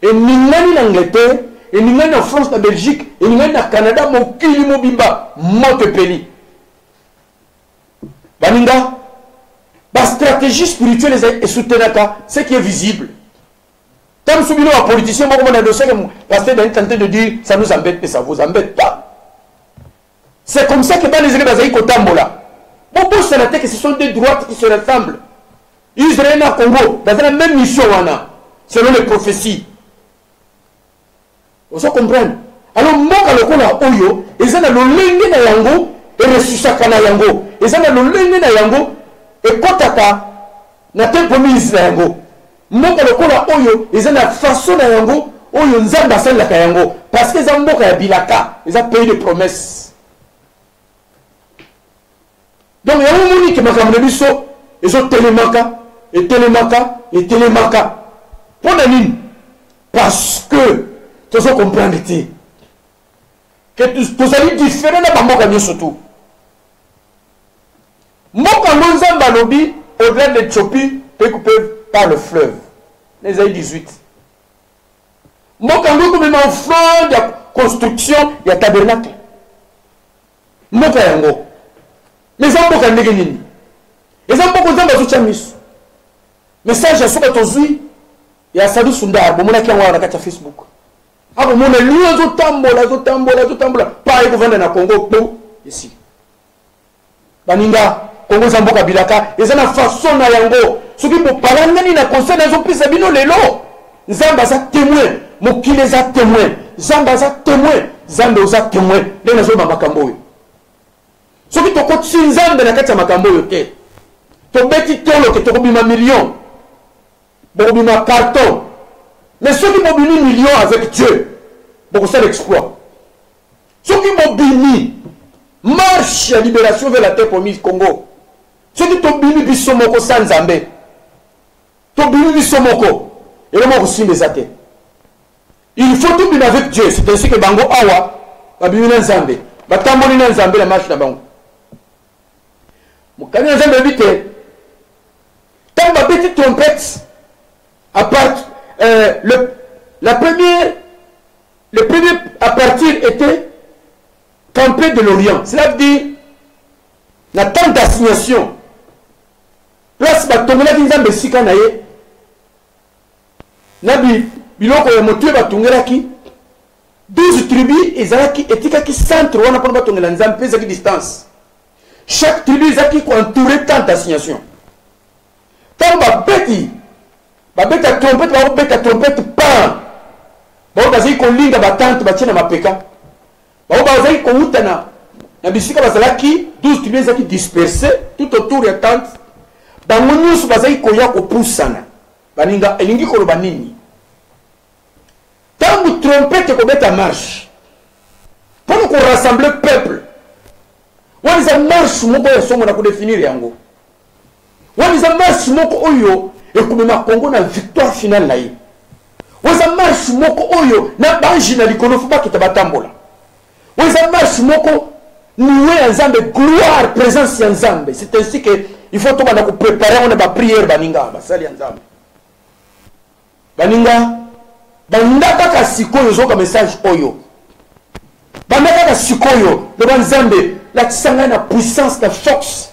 Et Ningani en Angleterre, et Ningani en France, en Belgique, et Ningani en Canada, mon kili mobimba, Montepelli. Baninga, la stratégie spirituelle est soutenue, ce qui est visible. Tant que nous sommes politiciens, parce que nous tenté de dire ça nous embête, mais ça ne vous embête pas. C'est comme ça que dans les États-Unis, beaucoup de que ce sont des droites qui se rassemblent. Israël et Congo, dans la même mission, selon les prophéties. Vous comprenez? Alors, moi, quand je Oyo, ils ont le lenge na yango, et le susaka na yango. Ils ont le lenge na yango, et kotaka, na tempo mis na yango. Moi, quand je Oyo, ils ont la façon na yango, oyo nzambe asalelaka yango parce que eza mboka ya bilaka eza pays de promesse. Donc yango moni ke makambo na biso ezotelemaka etelemaka etelemaka mpona nini? Parce que tozo comprendre te que tozali différent na bamboka nyonso tu. Mboka ngo nzambe alobi au-delà de l'Éthiopie peut couper par le fleuve. Ésaïe 18. Mboka ngo komema fond ya construction ya tabernacle. Mboka yango. Mais eza mboka ndenge nini? Eza mboka nzambe azotya miso. Message ya soka tozwi ya Sadou Sundar bomonaki yango na kati ya Facebook. Ako mona lui azotambola pa ekovanda na Congo po ici. Baninga Congo za mboka bilaka eza na façon na yango soki bopala ngani na conseil nazopesa bino lelo nzambe aza témoin mokili eza témoin nzambe aza témoin nzambe oza témoin nde nazoyeba makambo oyo soki tokotisi nzambe na kati ya makambo oyo te tobeti tolo ke tokobima million bokobima carton mais soki bobimi million avec Dieu bokosala exploit soki bobimi marche ya libération vers la terre promise Congo soki tobimi biso moko sa nzambe tobimi biso moko eloko kosimba eza te. Il faut tobima avec Dieu. C'est ainsi que bango awa babimi na nzambe batamboli na nzambe la marche na bango mokani na nzambe ebi te ntango babeti trompette à part le premier à partir était campé de l'Orient. Cela veut dire la tente d'assignation. Place batongela nzambe sika na ye. Nabi biloko ya motu batongelaki 12 tribus ezalaki etikaki centre wana pona batongela nzambe pesa ki distance. Chaque tribu ezaki ko entouré tente d'assignation. Tant babeti babeta trompette pas. Bon bazali ko linga batante batina mapeka. Bon bazali ko utana na bisika bazalaki 12 tribus ezaki dispersé tout autour ya tente. Bango nyusu bazali ko ya ko pusana. Baninga elingi ko loba nini. Tangu trompette ko beta marche. Pour qu'on rassemble le peuple. Waliza marche moko ya somo na ko définir yango. Waliza marche moko oyo ekumema Congo na victoire finale na ye. Waliza marche moko oyo na banji na likolo fuba kitabatambola. Waliza marche moko niwe ya nzambe gloire présence ya nzambe. C'est ainsi que il faut to bana ko préparer on ba prière baninga basali ya nzambe. Baninga bandaka ka sikoyo zoka message oyo. Bandaka ka sikoyo de banzambe la tsanga na puissance na force.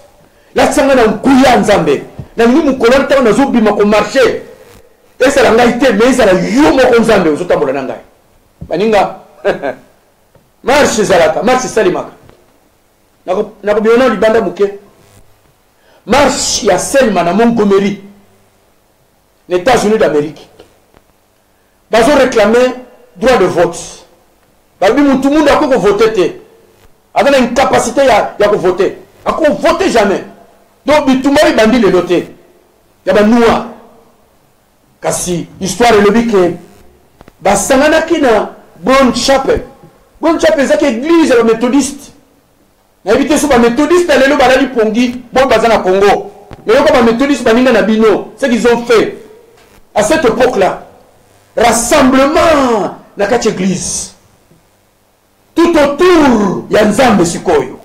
La tsanga na nkuya nzambe. Na ngi mukolon ta na zobima ko marcher. Esa la ngaite mais esa la yo moko nzambe ozotambola na ngai. Baninga marche zalaka, marche salimaka. Na ko biona libanda muke. Marche ya Selma na Montgomery. Les États-Unis d'Amérique. Bazo réclamer droit de vote. Babi tout le monde a ko voter te. Avec une capacité ya ko voter. A ko voter jamais. Donc bitumari bandi le noter. Ya ba noir. Kasi histoire le bike basangana kina Bonne Chapelle. Bonne Chapelle c'est église la méthodiste. Na éviter so ba méthodiste lelo balali pongi bon bazana Congo. Mais yo ba méthodiste baninga na bino, ce qu'ils ont fait à cette époque-là. Rassemblement na kati église. Tout autour ya nzambe sikoyo.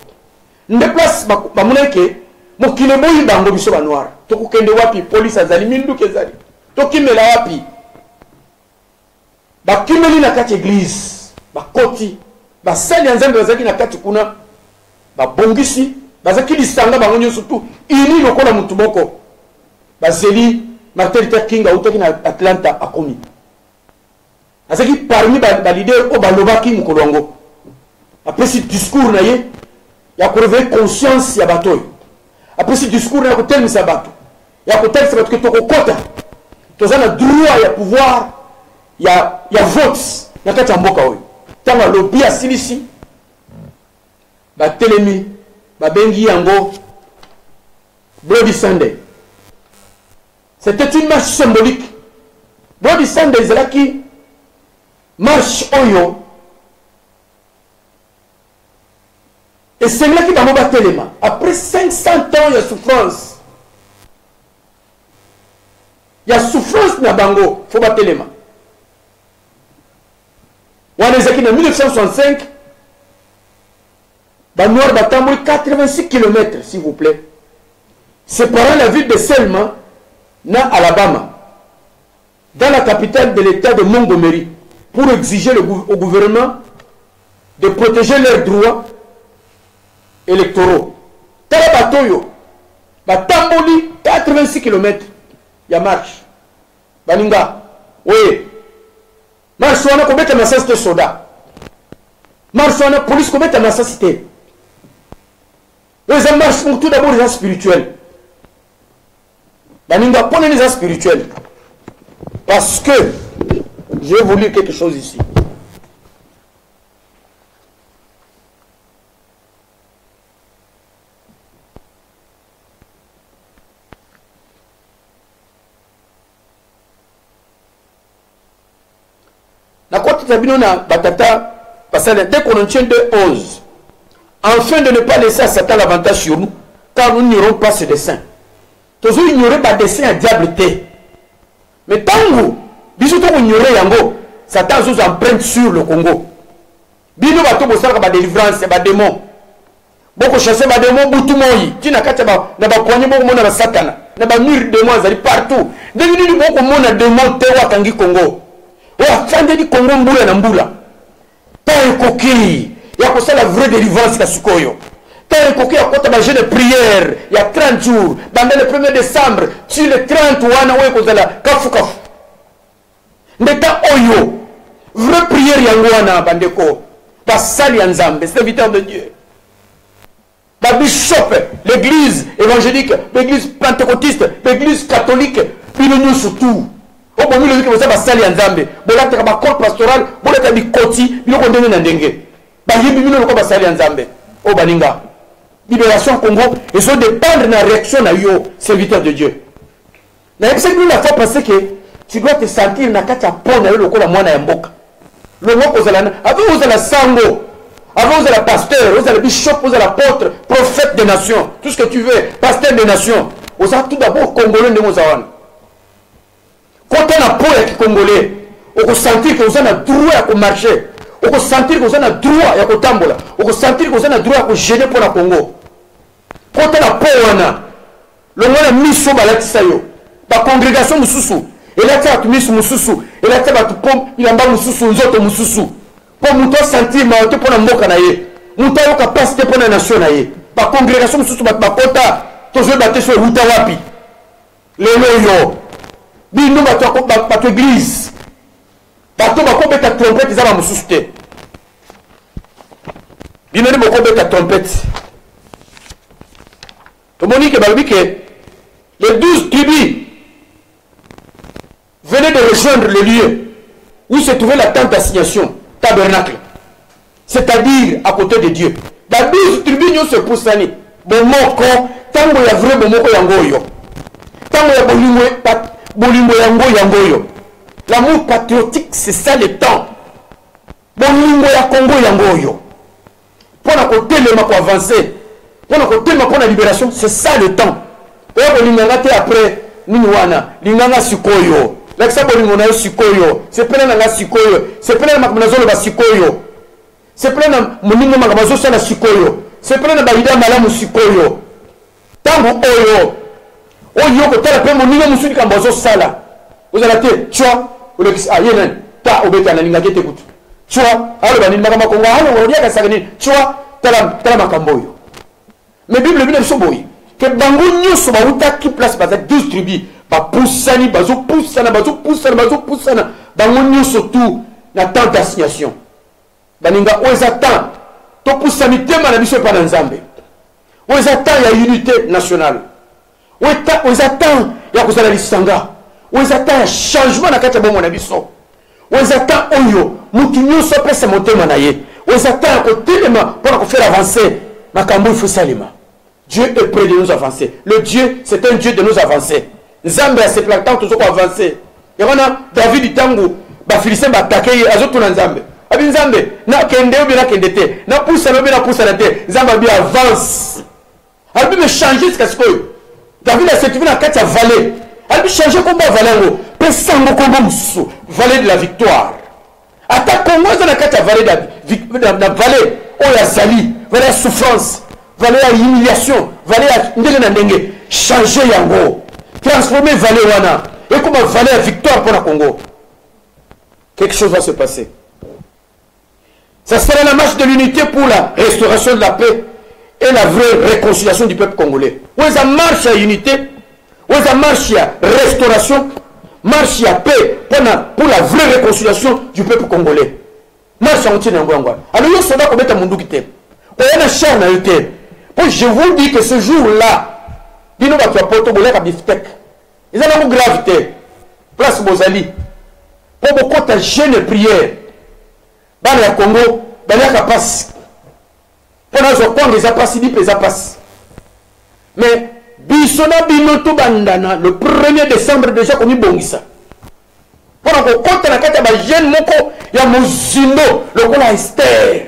Nde place ba muneke mokile boyi bango biso ba noir. Tokukende wapi police azali mindu kezali. Tokimela wapi? Ba kimeli na kati église, ba koti, ba sali nzambe bazaki na kati kuna, ba bongisi, bazaki lisanga bango nyo surtout ini lokola mutu moko. Ba zeli Martin Luther King autoki na Atlanta akomi. Azaki parmi ba leader o balobaki mukolongo. Après ce discours na ye, ya ko réveiller conscience ya batoy. Après ce discours na ko telmisa bato. Ya ko telmisa bato ke to ko kota. Tozana droit ya pouvoir ya vote na kati ya mboka oyo. Tanga lobi ya silisi ba telemi ba bengi yango Bloody Sunday. C'était une marche symbolique. Bloody Sunday ezalaki marche oyo et c'est là qui va me battre les mains après 500 ans il y a souffrance. Il y a souffrance na bango, faut battre les mains. En 1965, le Noir Batamboui 86 km, s'il vous plaît, séparant la ville de Selma, na Alabama, dans la capitale de l'État de Montgomery, pour exiger au gouvernement de protéger leurs droits électoraux. Tala Batoyo, Batambouli 86 km, il y a marche. Baninga, oui. Marche wana kobeta masasi te soda. Marche wana police kobeta masasi te. Les marches sont tout d'abord des spirituels. Baninga prenez les spirituels. Parce que je vais vous lire quelque chose ici. Dès qu'on en tient 2:11, afin de ne pas laisser à Satan l'avantage sur nous, car nous n'ignorons pas ce dessein. Toujours ignorer pas dessein à diable té. Mais tant que bisous to ignorer yango, Satan nous emprunte sur le Congo. Bino bato bosala ba délivrance ba démon. Boko chasser ba démon butu moyi. Tina kata ba na ba poignet boko mona ba Satana. Na ba mur démon azali partout. Devini boko mona démon te wa kangi Congo. Wa fande di Congo mbula na mbula. Ta ekoki ya ko la vraie délivrance ka sukoyo. Ta ekoki ya kota ba jeûne de prière il y a 30 jours. Pendant le 1er décembre, sur le 30 wana we ko zala kafu kafu. Ndeta oyo vraie prière yango wana bandeko. Basali ya Nzambe, serviteur de Dieu. La bishop, l'église évangélique, l'église pentecôtiste, l'église catholique, puis nous surtout. Au moment où nous avons basali ya Nzambe, bolata ka ba corps pastoral, bolata bikoti, biloko ndenge na ndenge. Ba yibi bino loko basali ya Nzambe. O baninga. Libération Congo, ils sont dépendre de la réaction à yo, serviteur de Dieu. Na yebisa nous la fois pensé que tu dois te sentir na kati ya pona yo lokola mwana ya mboka. Le mot aux alana, avant vous allez sango, avant vous allez pasteur, vous allez bishop, vous allez apôtre, prophète des nations, tout ce que tu veux, pasteur des nations. Vous avez tout d'abord congolais de Mozawan. Quand on a peau avec congolais, on peut sentir que vous avez droit à marcher, on peut sentir que vous avez droit à tambola, on peut sentir que vous avez droit à gêner pour la Congo. Quand on a peau, le monde a mis sur la congrégation Moussoussou. Et là, tu as mis sur Moussoussou. Et là, tu as pom, il a mis Moussoussou, nous autres Moussoussou. Pour nous sentir, mais tu pour la Mokanaye. Nous avons capacité pour la nation. La congrégation Moussoussou, ma kota, tu veux battre sur Routawapi. Les loyaux. Bino, tu église. Bato, bako beta trompette, ils ont Moussoussou. Bino, bako beta trompette. Tu m'as dit que les 12 tribus venaient de rejoindre le lieu où se trouvait la tente d'assignation, tabernacle, c'est-à-dire à côté de Dieu. Dans 12 tribus, nous se poussons. Bomoko, tango ya vrai bomoko yangoyo. Tango ya bolimbo yangoyo. L'amour patriotique, c'est ça le temps. Bolimbo ya Congo yangoyo. Pour la côté, pour avancer. Pour la côté, pour la libération, c'est ça le temps. Et bolinganga après, Niwana, linganga sikoyo. L'exemple de sikoyo, c'est plein de sikoyo, c'est plein de makamazolo ba sikoyo, c'est plein de moningo makamazo sana sikoyo, c'est plein de baïda malamu sikoyo. Tango oyo ko tala pe moningo musuni kambazo sala. Vous allez te, tu vois, ou le ah yenen, ta obeta na linga kete kutu. Tu vois, alors bani makama kongo, alors on dit ka sagani, tu vois, tala makamboyo. Mais Bible bino soboyi, que bango nyoso ba uta ki place ba 12 tribus. Ba poussani, bazo poussana, bango nyonso tout na temps d'assignation. Baninga oezatan, to poussani tema na biso pa na Nzambe. Oezatan ya unité nationale. Oezatan ya kozala lisanga. Oezatan ya changement na kati ya bongo na biso. Oezatan oyo mutu nyonso pesa motema na ye. Oezatan ya kotelema pour ko faire avancer makambo il faut salima. Dieu est près de nous avancer. Le Dieu, c'est un Dieu de nous avancer. Nzambe a se plantant toujours avancer. Et on a David Tango, bafilistin batake ye azotuna nzambe abi nzambe na kende obi na kende te na poussa na obi na poussa na te nzambe abi avance abi me changer ce que David a servi na kati ya vallée abi changer komba vallée ngo pe sango komba musu vallée de la victoire ata kongo za na kati ya vallée na vallée oya zali vallée ya souffrance vallée ya humiliation vallée ya ndenge na ndenge changer yango transformer vallée wana et comme vallée ya victoire pour la Congo. Quelque chose va se passer. Ça sera la marche de l'unité pour la restauration de la paix et la vraie réconciliation du peuple congolais. Où est la marche à unité, où est la marche à restauration, marche à paix pour la vraie réconciliation du peuple congolais. Marche à unité. Alors, il y a soldat qui est à Mundu qui t'aime. Il y a un char à unité. Je vous dis que ce jour-là, il y a un porte à Biftek. Ils ont une gravité. Place Bozali. Pour beaucoup de jeunes prières. Dans le Congo, dans la capacité. Pendant ce temps, les apasses, les apasses. Mais, Bissona Binoto Bandana, le 1er décembre, déjà, comme il bongisa. Pendant que quand on a un jeune moko, il y a Mozindo, le roi Esther.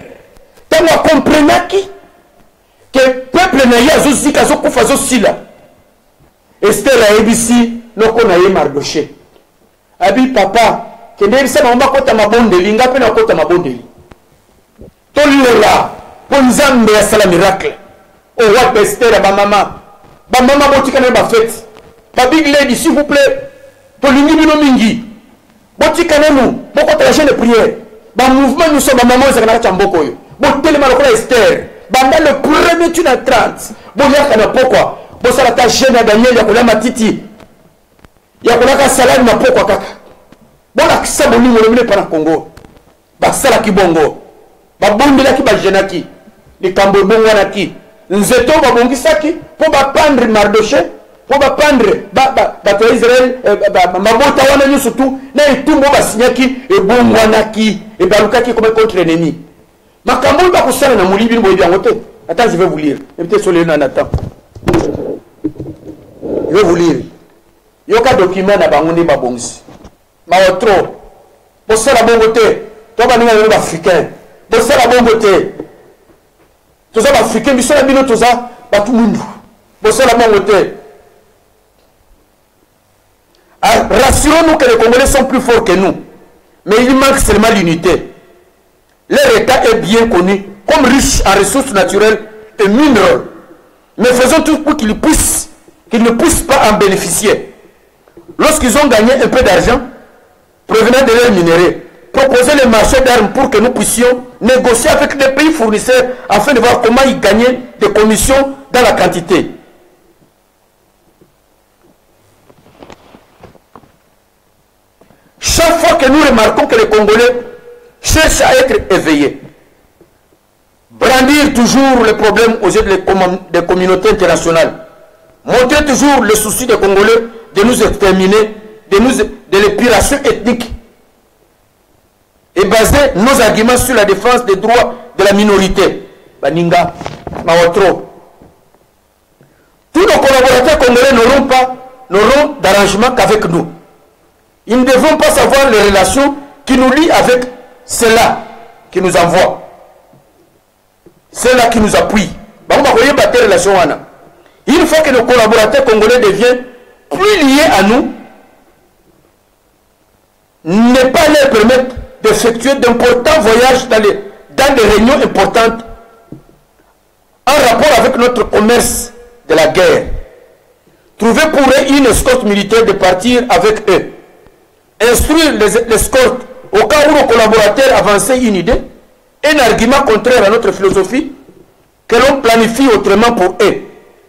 Tant qu'on comprenait que le peuple n'a pas aussi qu'à ce qu'on fasse aussi là. Esther a ABC, le qu'on a eu Mardoché. Abi papa, que ne sait pas comment ma bondeli, n'a pas na ma bondeli. Tolela, pour Nzambe ya sala miracle. O roi Esther à ma maman. Ba maman botika na ba fête. Ba big lady s'il vous plaît. Tolingi bino mingi. Botika na nous, boko ta chaîne de prière. Ba mouvement nous sommes maman za na chamboko yo. Bo telema lokola Esther. Banda le premier tune à 30. Bo yaka na pourquoi? Bo sala ta chaîne à Daniel ya kola matiti. Ya kola ka salade na pourquoi kaka. Bo la kisa boni mo le para Congo. Ba sala ki bongo. Ba bondela ki ba jenaki. Ni kambo bongo na ki. Nzeto ba bongisaki pour ba pendre Mardoché, pour ba pendre ba Israël mabota wana nyo surtout na etumbo ba sinyaki e bongo na ki e balukaki comme contre l'ennemi. Makambo ba kusala na mulibi ni boyebi yango te. Attends, je vais vous lire. Peut-être sur le nom Nathan. Je vais vous lire. Yoka document na bangondi ba bongisi. Ma otro. Bo sala bongo te. To ba ninga yo africain. Bo sala bongo te. Tous les Africains, ils sont là, tous les Africains, rassurons-nous que les Congolais sont plus forts que nous. Mais il manque seulement l'unité. Leur État est bien connu comme riche en ressources naturelles et minérales. Mais faisons tout pour qu'ils ne puissent pas en bénéficier. Lorsqu'ils ont gagné un peu d'argent provenant de leurs minéraux, proposer les marchés d'armes pour que nous puissions négocier avec les pays fournisseurs afin de voir comment ils gagnaient des commissions dans la quantité. Chaque fois que nous remarquons que les Congolais cherchent à être éveillés, brandir toujours les problèmes aux yeux des communautés internationales, montrer toujours le souci des Congolais de nous exterminer, de l'épuration ethnique, et baser nos arguments sur la défense des droits de la minorité. Baninga, Mawatro. Tous nos collaborateurs congolais n'auront d'arrangement qu'avec nous. Ils ne devront pas savoir les relations qui nous lient avec ceux-là qui nous envoient. Ceux-là qui nous appuient. Une fois que nos collaborateurs congolais deviennent plus liés à nous, ne pas leur permettre d'effectuer d'importants voyages dans des réunions importantes en rapport avec notre commerce de la guerre. Trouver pour eux une escorte militaire de partir avec eux. Instruire l'escorte au cas où nos collaborateurs avançaient une idée, un argument contraire à notre philosophie, que l'on planifie autrement pour eux.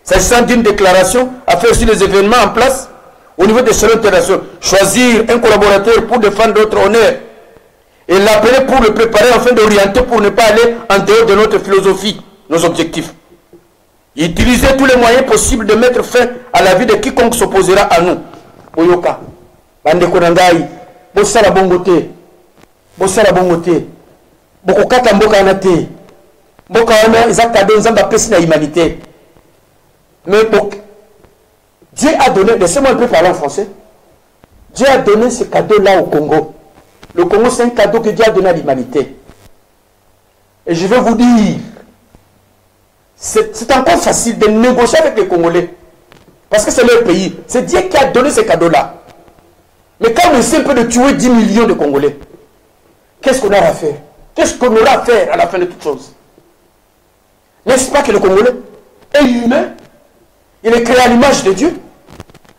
S'agissant d'une déclaration à faire sur les événements en place au niveau des échelons internationaux. Choisir un collaborateur pour défendre notre honneur et l'appeler pour le préparer afin d'orienter pour ne pas aller en dehors de notre philosophie, nos objectifs. Utiliser tous les moyens possibles de mettre fin à la vie de quiconque s'opposera à nous. Oyoka, bande konangai, bosala bongote, bokokata mboka na te, mboka wana ezaka cadeau nzamba pesi na humanité. Mais Dieu a donné, laissez-moi un peu parler en français. Dieu a donné ce cadeau-là au Congo. Le Congo, c'est un cadeau que Dieu a donné à l'humanité. Et je vais vous dire, c'est encore facile de négocier avec les Congolais. Parce que c'est leur pays. C'est Dieu qui a donné ces cadeaux-là. Mais quand on essaie un peu de tuer 10 millions de Congolais, qu'est-ce qu'on aura à faire? Qu'est-ce qu'on aura à faire à la fin de toute chose? N'est-ce pas que le Congolais est humain? Il est créé à l'image de Dieu.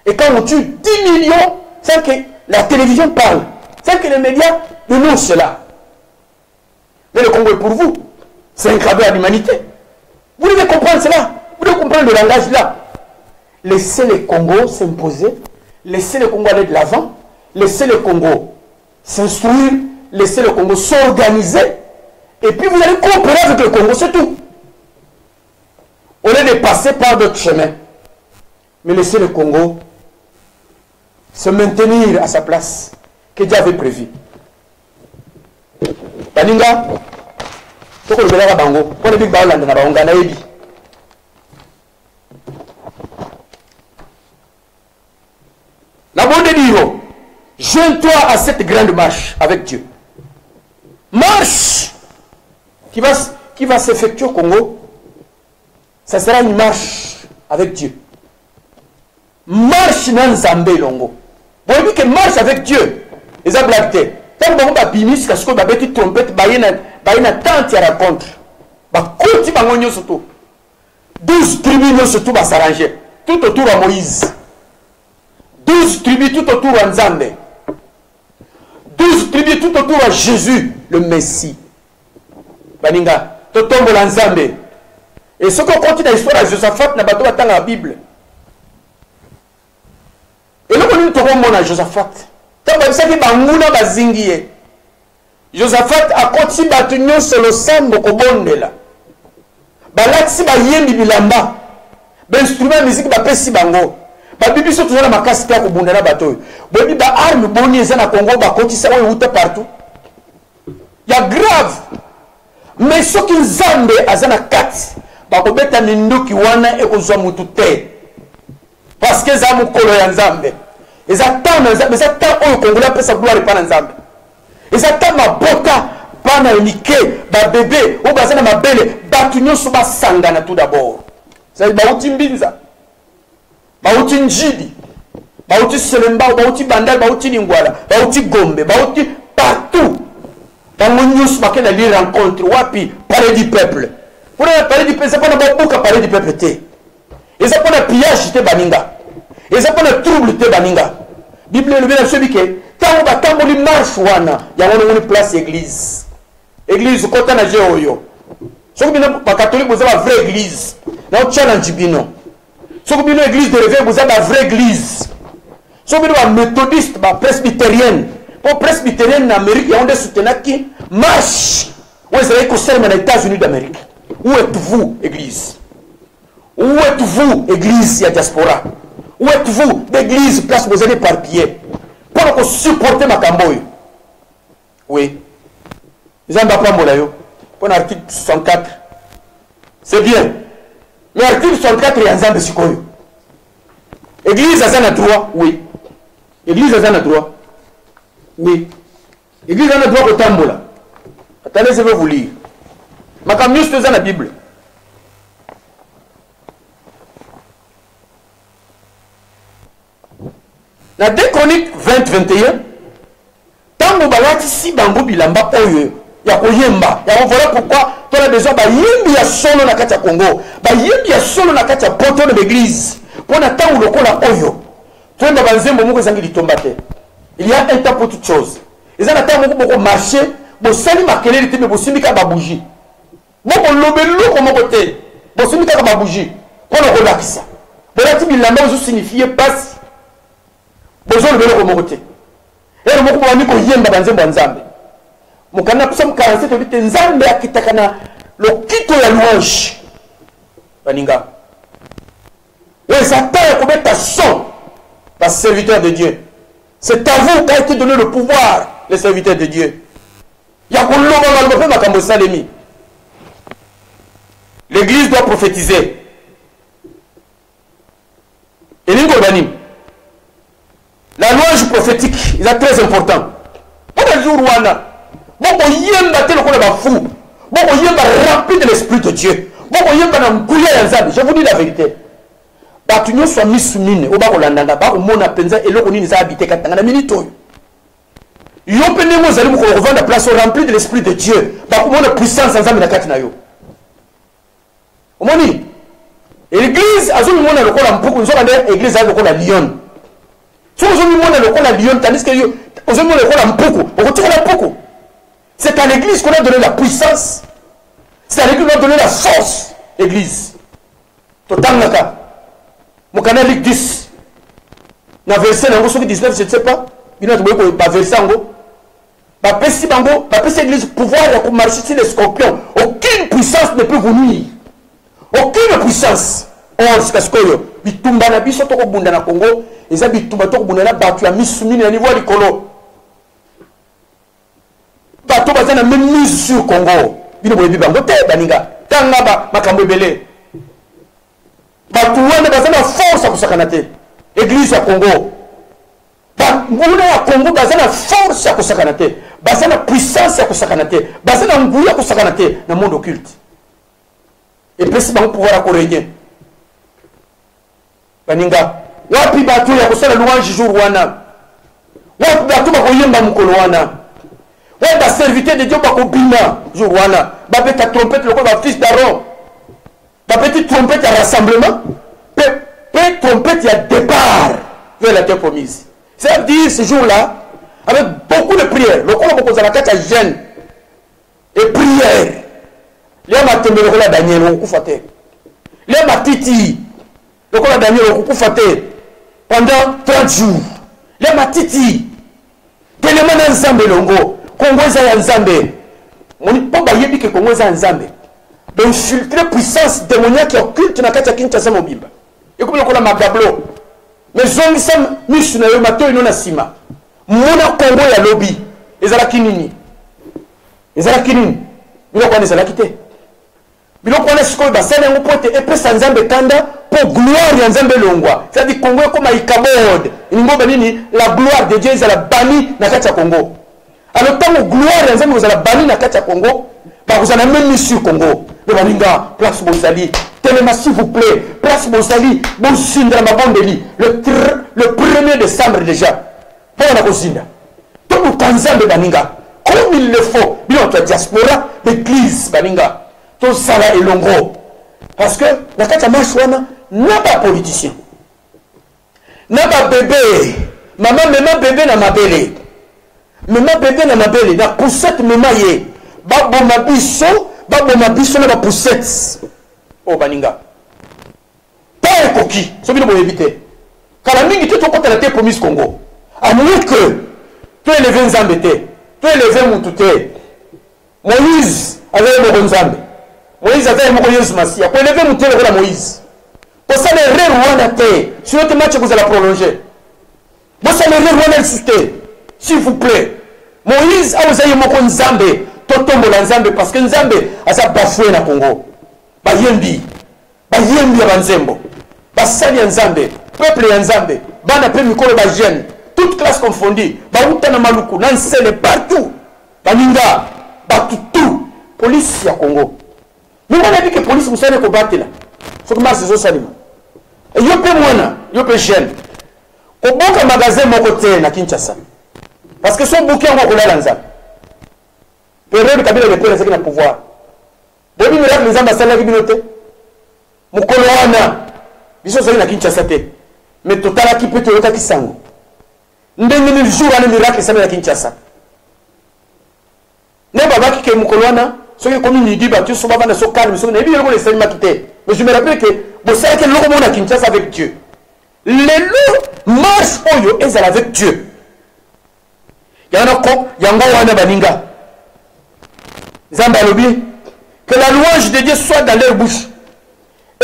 Et quand on tue 10 millions, sans que la télévision parle, sans que les médias dénoncent cela. Mais le Congo est pour vous. C'est un cadeau à l'humanité. Vous devez comprendre cela. Vous devez comprendre le langage là. Laissez le Congo s'imposer. Laissez le Congo aller de l'avant. Laissez le Congo s'instruire. Laissez le Congo s'organiser. Et puis vous allez coopérer avec le Congo, c'est tout. Au lieu de passer par d'autres chemins. Mais laissez le Congo se maintenir à sa place que Dieu avait prévu. Baninga, toko lobelaka bango, pona big ba olanda na baonga na yebi. La bonne dire, joins-toi à cette grande marche avec Dieu. Marche qui va s'effectuer au Congo, ça sera une marche avec Dieu. Marche dans Zambé longo. Vous voyez que marche avec Dieu. Les a blagué. Tant que vous avez bimis, parce que vous avez une trompette, vous avez une tente à rencontre. Vous avez surtout. 12 tribus surtout va s'arranger. Tout autour de Moïse. 12 tribus tout autour de Nzambe. 12 tribus tout autour de Jésus, le Messie. Baninga, tout tombe dans Nzambe. Et ce qu'on continue l'histoire de Josaphat, n'a pas dans la Bible. Et nous connaissons tout le monde à Josaphat. Tant que vous avez banguna bazingiye. Josaphat a continué à tenir sur le sang de Kobonde là. Balati ba yembi bilamba. Ben instrument musique ba pesi bango. Ba bibi so toujours na makasi ta kobonda na bato. Bobi ba arme boni eza na Congo ba kotisa oyo uta partout. Ya grave. Mais ce qui nzambe azana kati ba kobeta minduki wana ekozwa mutu te. Parce que za mukolo ya nzambe. Ils attendent au Congo pour sa gloire et pas nzambe. Ils attendent ma bota pas na unique ba bébé ou bazana ma belle batunyo so ba sangana tout d'abord. C'est ba uti mbinza. Ba uti njidi. Ba uti selemba, ba uti bandal, ba uti lingwala, ba uti gombe, ba uti partout. Dans mon news ba ke na li rencontre wapi parler du peuple. Pour parler du peuple, c'est pas na ba buka parler du peuple té. Et c'est pas na pillage té baninga. Et c'est pas na trouble té baninga. Bible le bien celui que tant ba tamboli marche wana ya wana une place église. Église kota na jeoyo. Soko bino ba catholique vous avez vraie église. Na challenge bino. Soko bino église de réveil vous avez vraie église. Soko bino ba méthodiste ba presbytérienne. Pour presbytérienne en Amérique il y a des soutenants qui marche. Où est-ce que c'est aux États-Unis d'Amérique? Où êtes-vous église? Où êtes-vous église ya diaspora? Où êtes-vous d'église, place vous allez éparpiller pour supporter ma camboy? Oui. Ils n'ont pas pris pour l'article 64. C'est bien. Mais l'article 64 est en train de se faire. Église a un droit? Oui. Église a un droit? Oui. Église a un droit au tambola. Attendez, je vais vous lire. Ma camiouse c'est dans la Bible. La 2 Chroniques 20-21, tant que balati si bango bilamba oyo ya koyemba ya voilà pourquoi tu as besoin ba yembi ya solo na kati ya Congo ba yembi ya solo na kati ya poto de l'église pour na tango lokola oyo twenda banzembo moko zangi litombate. Il y a un temps pour toute chose. Ils ont attendu beaucoup marcher bo sali makelele te bo simika ba bougie moko lobelo ko moko te bo simika ba bougie pour le relaxer balati bilamba zo signifier passe besoin de le mokote et le moko bani ko yemba banzembo nzambe mukana psom 47 bite nzambe akitakana le kito ya louange baninga et ça t'a commettre son par serviteur de Dieu. C'est à vous qu'a été donné le pouvoir, les serviteurs de Dieu. L'église doit prophétiser. Et la louange prophétique, c'est très important. jour wana boko yemba te lokola ba fou boko yemba rempli de l'esprit de Dieu boko yemba na nguya ya Nzambe. Je vous dis la vérité, batu nyonso misumine o ba kolandanga ba komona penza eloko nini za habiter katanga na minute oyo yo pe ndenge ozali moko revendre place rempli de l'esprit de Dieu ba komona puissance ya Nzambe na kati na yo. Omoni église azumi mona lokola mpuku nzoka nde église a lokola lion. So ozumi mona lokola lion tandis que yo ozumi mona lokola mpuku okotika la mpuku. C'est à l'église qu'on a donné la puissance. C'est à l'église qu'on a donné la force. Église. Totangaka. Mon canal Ligue 10. Dans le verset 19, je ne sais pas. Il y a un verset. Bah, pesi bango, bah, pesi l'église pouvoir de marcher sur les scorpions. Aucune puissance ne peut vous nuire. Aucune puissance. Or, c'est parce que bitumba na biso toko bunda na Congo, eza bitumba toko bunda na batu ya misumini na niveau likolo. Bato bazana même mise sur Congo. Bino boyebi bango te baninga. Tanga ba makambo ebele. Bato wana bazana force ya kosakana te. Église ya Congo. Nguna ya Congo bazana force ya kosakana te. Bazana puissance ya kosakana te. Bazana nguya kosakana te na monde occulte. Et puis si bango pouvoir à régner. Baninga. Wapi bato ya kosala louange jour wana. Wapi bato ba koyemba mukolo wana. Ouais, bah, serviteur de Dieu, bah, combina, jour wana, bah, ta trompette, le bah, fils d'Aaron, bah, petite trompette à rassemblement, petite trompette à départ vers la terre promise. C'est-à-dire, ce jour-là, avec beaucoup de prières, le corps beaucoup de la carte à jeûne et prière, les matembe, le corps Daniel, au Koufate, les matiti, le corps Daniel, au Koufate, pendant 30 jours, les matiti, tellement ensemble, longo. Congo eza Nzambe. Moni po ba yebi ke Congo eza Nzambe. D'infiltrer puissance démoniaque occulte na kati ya Kinshasa mobimba. Eko lokola magablo. Mais zongisa misu na yo mato ino na sima. Mona Congo ya lobby. Ezala kinini. Ezala kinini. Bilo kwa ezala kite. Bilo kwa sikoyo basana ngo pote epesa Nzambe kanda pour gloire ya Nzambe longwa. C'est-à-dire Congo comme ikabod. Ngomba nini la gloire de Dieu ezala bani na kati ya Congo. Alors, tant que gloire, vous allez banni na Katia Congo, vous allez même mis sur Congo. Le Baninga, place Bozali, Téléma s'il vous plaît, place Bozali, Bozindra Mabondeli, le 1er décembre déjà. Bon, on a Bozinda. Tout le Tanzan de Baninga, comme il le faut, bien notre diaspora, l'église Baninga, tout ça là est longo. Parce que la Katia Machouana n'a pas politicien. N'a pas bébé. Maman, maman, bébé n'a ma belle. Mema bébé na mabele na poussette mema ye babo mabiso na ba poussette o baninga pas koki so bino boyebi te kala mingi te tokota na te promise Congo à moins que tu élevé Nzambe te tu élevé mutu te Moïse avait moko Nzambe Moïse avait moko Yesu Masia pour élever mutu le Moïse pour ça les rêves wana te sur notre match vous allez prolonger pour ça les rêves wana insister. S'il vous plaît, Moïse a osé yemoko Nzambe, totombo la Nzambe parce que Nzambe a sa bafoué na Congo. Bayembi ya banzembo. Basali ya Nzambe, peuple ya Nzambe, bana pe mikolo ba jeune, toute classe confondue, ba uta na maluku, na nsele partout. Baninga, batutu, police ya Congo. Nous on dit que police musane ko batela. Faut que marche zo salima. Et yo pe mwana, yo pe jeune. Ko boka magasin moko te na Kinshasa. Parce que son bouquin va rouler à l'Anzam. Période Kabila le père, c'est qu'il a pouvoir. Depuis que les Nzamba s'en a communauté, Mukoloana, ils sont allés à Kinshasa. Mais total qui peut te le Kisango. Ndenge ni jour à miracle ça à Kinshasa. Ne baba qui est Mukoloana, ceux qui comme il dit battu sont pas dans ce calme, sont ne bien les seulement quitté. Mais je me rappelle que vous savez que l'homme à Kinshasa avec Dieu. Les loups marchent oyo et avec Dieu. Yanoko, Yango Wana Baninga. Zambalobi, que la louange de Dieu soit dans leur bouche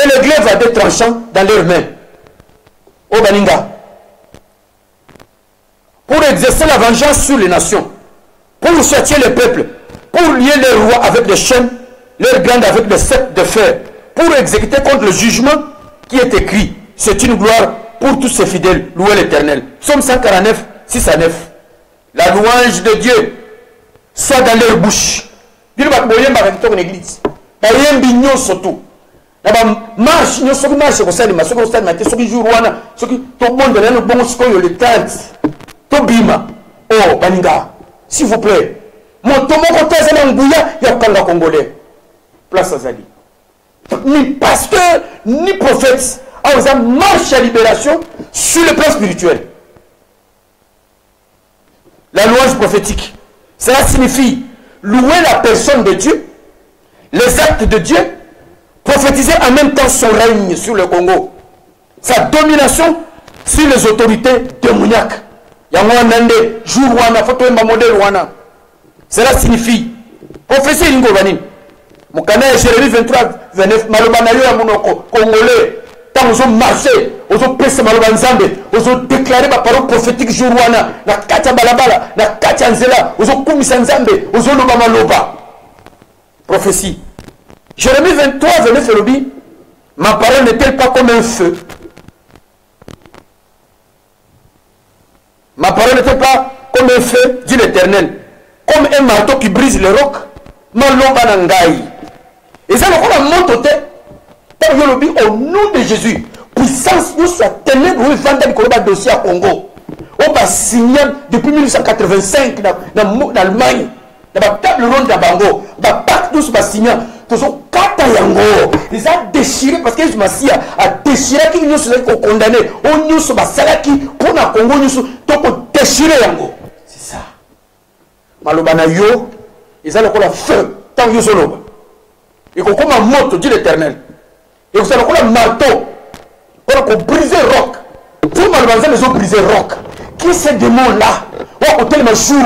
et le glaive à des tranchants dans leurs mains. Au Baninga. Pour exercer la vengeance sur les nations, pour châtier le peuple, pour lier les rois avec des chaînes, leurs grandes avec des sept de fer, pour exécuter contre le jugement qui est écrit. C'est une gloire pour tous ces fidèles. Louez l'Éternel. Psaume 149, 6 à 9. La louange de Dieu soit dans leur bouche. Bino ba boyemba ka kitoko l'église. Ba yembi nyonso tout. Na ba marche nyonso ki marche ko salima, soko ko salima te soki jour wana, soki to monde na no bongo sikoyo le 30. To bima. Oh baninga, s'il vous plaît. Mon tomoko tezana nguya ya kanga congolais. Place Azali. Ni pasteur, ni prophète. Ah, vous avez marche à libération sur le plan spirituel. La louange prophétique. Cela signifie louer la personne de Dieu, les actes de Dieu, prophétiser en même temps son règne sur le Congo, sa domination sur les autorités démoniaques. Cela signifie prophétie Lingovanine. Mon canal Jérémie 23, 29, Malobanayo ya monoko, Congolais, tant ils ont marché, ils ont pèsé Malobanzambe, ils ont déclaré ma parole prophétique jour wana, na katia balabala, na katia nzela, ils ont kumisa nzambe, ils ont loba maloba. Prophétie. Jérémie 23, 29, Elobi, ma parole n'est-elle pas comme un feu? Ma parole n'est-elle pas comme un feu, dit l'Éternel, comme un marteau qui brise le roc, maloba nangai. Et ça, on a monté au nom de Jésus. Puissance, nous soit ténèbres, nous vendons le dossier à Congo. On va signer depuis 1885 dans l'Allemagne. Dans la table ronde de Bango. Dans le pacte, nous sommes signés. Nous sommes Katayango. Ils ont déchiré parce qu'ils a déchiré qu'ils nous sont condamnés. On nous sommes salaki pour le Congo. Nous sommes déchiré Yango. C'est ça. Malobana yo, ils ont le feu. Tant que sont et qu'on comme un moto, dit l'Éternel. Et vous savez qu'on a un marteau. On a brisé roc. Tout malheureusement, ils ont brisé roc. Qui est ce démon-là? On a tellement jour,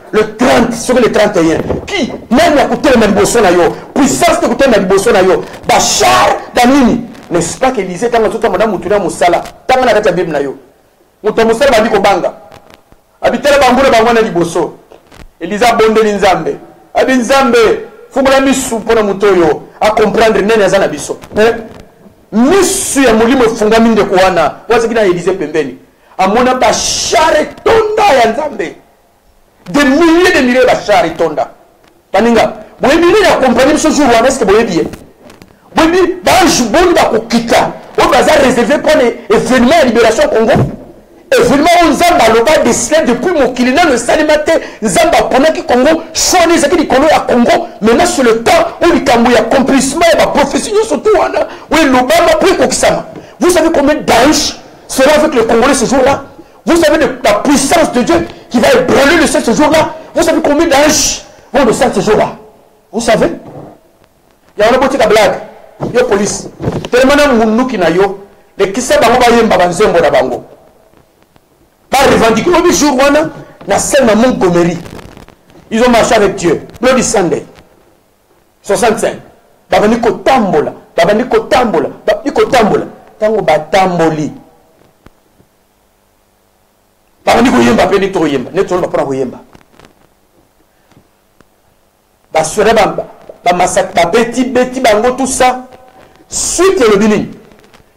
le 30, sur le 31. Qui? Même a coûté le même bosson à yo. Puissance de coûter le même bosson à yo. Bachar Damini. N'est-ce pas qu'il disait, tant que tout le monde a moutouré Moussala. Tant que la Bible na yo. Moutouré Moussala m'a dit qu'on banga. Habiter le bambou, le bambou na liboso. Elisa Bonde Linzambe. Abinzambe. Fumula misu pona mutoyo a comprendre nene azana biso misu ya mulimo funga minde kuana wazi kina Élysée pembeni amona ba chare tonda ya nzambe des milliers ba chare tonda taninga boyebi ya comprendre biso jour wana est-ce que boyebi boyebi ba juboni ba kokita o baza réservé pour les événements de libération Congo. Événement où Nzamba loba décidé depuis mon kilina le salimate Nzamba pendant que Congo choisit ce qui dit Congo à Congo maintenant sur le temps où il y a accomplissement et la prophétie surtout oui loba m'a pris kokisama. Vous savez combien d'anges sera avec le Congolais ce jour-là? Vous savez la puissance de Dieu qui va ébranler le ciel ce jour-là? Vous savez combien d'anges vont le ciel ce jour-là? Vous savez? Il y a une petite blague. Il y a police. Tellement nous qui n'a yo les qui savent bango ba yemba banzembo na bango. Pas revendiqué au jour wana na scène Montgomery. Ils ont marché avec Dieu. Bloody Sunday 65. Babani ko tambola, babani ko tambola, babani ko tambola. Tango batamboli. Babani ko yemba pe ni to yemba, ne to ba para ko yemba. Ba sore bamba, ba massacre ba beti bango tout ça. Suite le bini.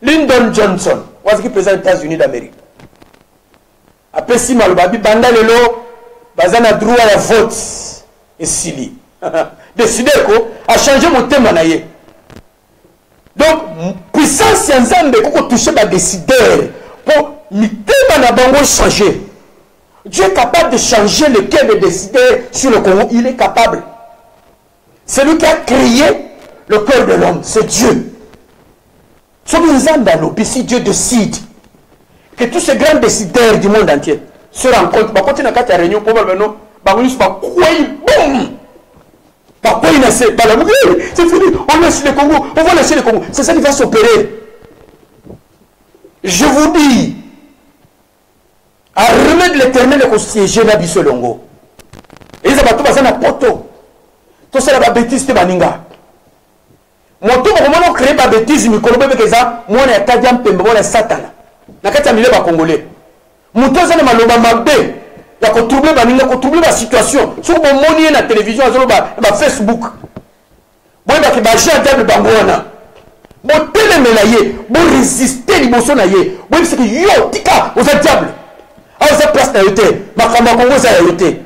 Lyndon Johnson, was qui président des États-Unis d'Amérique. Après si Malobabi banda lelo bazana droit à vote et sili décider ko a changer mon thème naie. Donc puissance nzambe ko toucher ba décideur pour mitema na bango changer. Dieu est capable de changer le cœur des décideurs sur le Congo, il est capable. C'est lui qui a créé le cœur de l'homme, c'est Dieu. Si Dieu décide que tous ces grands décideurs du monde entier se rencontrent, on continue à faire une réunion pour nous, c'est fini, on laisse le Congo, on va laisser le Congo. C'est ça qui va s'opérer. Je vous dis, à remettre l'Éternel et siéger la Bissolongo. Et ça va tout passer dans le poteau. Tout ça va bêtise de Baninga. Mon tour, comment on crée ma bêtise, mais quand on veut que ça, moi, on est Kadiam Pembe, on est Satan. Na kati ya milé ba congolais muto zana maloba mabe ya ko troubler baninga ko troubler la situation sur bon moni na télévision azolo ba Facebook boy ba ke ba jean diable bangona bo telemela ye bo résister liboso na ye boy c'est que yo tika aux diable a za place na yote makamba kongo za yote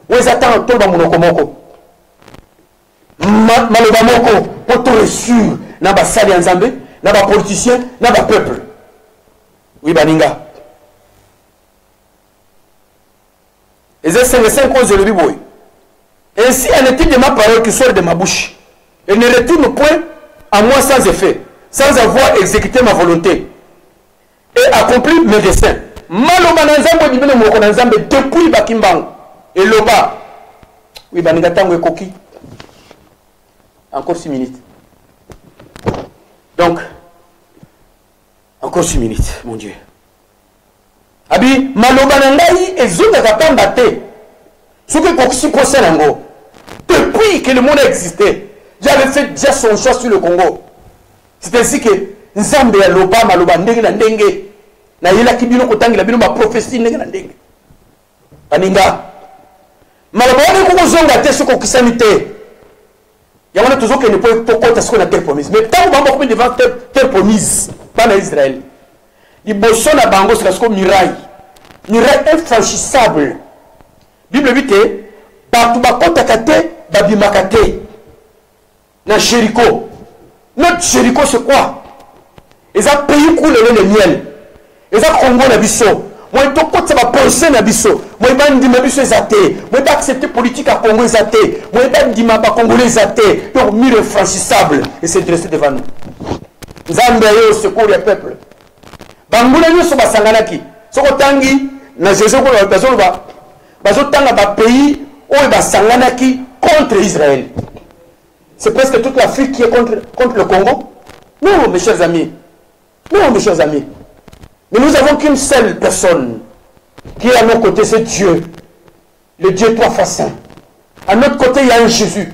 Ouezatan toba monokomoko. Maloba moko pour te reçu na ba sali nzambe, na ba politicien, na ba peuple. Oui baninga. Et c'est 5 causes de l'Bible. Ainsi en est-il de ma parole qui sort de ma bouche. Elle ne retourne point à moi sans effet, sans avoir exécuté ma volonté et accompli mes desseins. Maloba na nzambe dibino moko na nzambe depuis bakimbango. Et loba. Oui baninga tango ekoki. Encore 6 minutes. Donc, encore 6 minutes, mon Dieu. Abi, maloba nangai ezonga katamba te. Ce que koksi kosa nango. Depuis que le monde a existé, j'avais fait déjà son choix sur le Congo. C'est ainsi que Nzambe ya loba maloba ndenge na ndenge. Na yela kibino kotangi la bino ma prophétie ndenge na ndenge. Baninga. Maloba wana kukozonga te soko kisami te. Il y a toujours qui ne peut pas compter ce qu'on a terre promise. Mais tant que vous avez devant terre promise, pas l'Israël. Les bossons à Bango, c'est comme miraille. Miraille infranchissable. Bible dit que partout bakotakate, babimakate. Dans Jéricho. Notre Jéricho, c'est quoi? Ils ont payé coule le miel. Ils ont Congo na biso. Moi, je vais penser à biso. Moi, je vais dire biso athée. Moi, je vais accepter politique à Congo athée. Moi, je vais dire que Congolais athée. Donc, mire infranchissable et se dresser devant nous. Nzambe yo secours le peuple. Bangula yo so basanganaki. Soko tangi na Jésus ko la personne ba. Bazo tanga ba pays o basanganaki contre Israël. C'est presque toute l'Afrique qui est contre le Congo. Non, mes chers amis. Non, mes chers amis. Mais nous n'avons qu'une seule personne qui est à nos côtés, c'est Dieu. Le Dieu trois fois saint. À notre côté, il y a un Jésus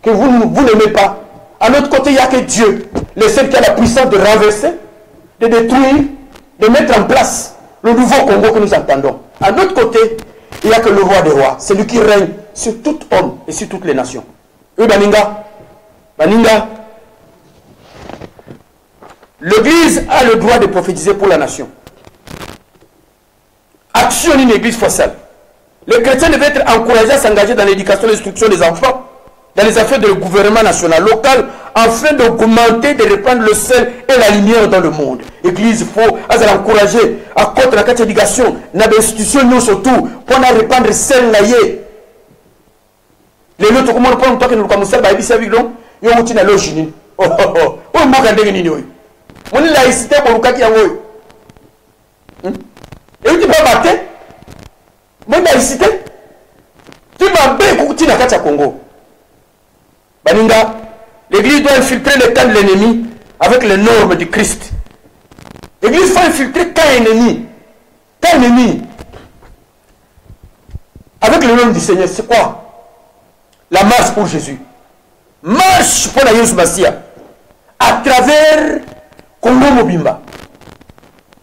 que vous n'aimez pas. À notre côté, il n'y a que Dieu, le seul qui a la puissance de renverser, de détruire, de mettre en place le nouveau Congo que nous entendons. À notre côté, il n'y a que le roi des rois, celui qui règne sur tout homme et sur toutes les nations. Oui, Baninga. Baninga. L'Église a le droit de prophétiser pour la nation. Action d'une Église fossile. Les chrétiens devaient être encouragés à s'engager dans l'éducation et l'instruction des enfants, dans les affaires du gouvernement national, local, afin d'augmenter, de répandre le sel et la lumière dans le monde. L'Église, il faut encourager à contre la éducation, dans les institutions, surtout, pour répandre le sel. Les autres, comment on prend que nous commençons à vivre avec nous, nous avons une loge. Oh, oh, oh, oh, oh, on est laïcité pour le cas qui a eu. Et tu vas battre. Moi, laïcité. Tu vas battre tu n'as qu'à Congo. Baninga, l'Église doit infiltrer le camp de l'ennemi avec les normes du Christ. L'Église faut infiltrer camp ennemi. Camp ennemi. Avec le nom du Seigneur, c'est quoi? La marche pour Jésus. Marche pour la Yesu Massia. À travers Congo Mobimba.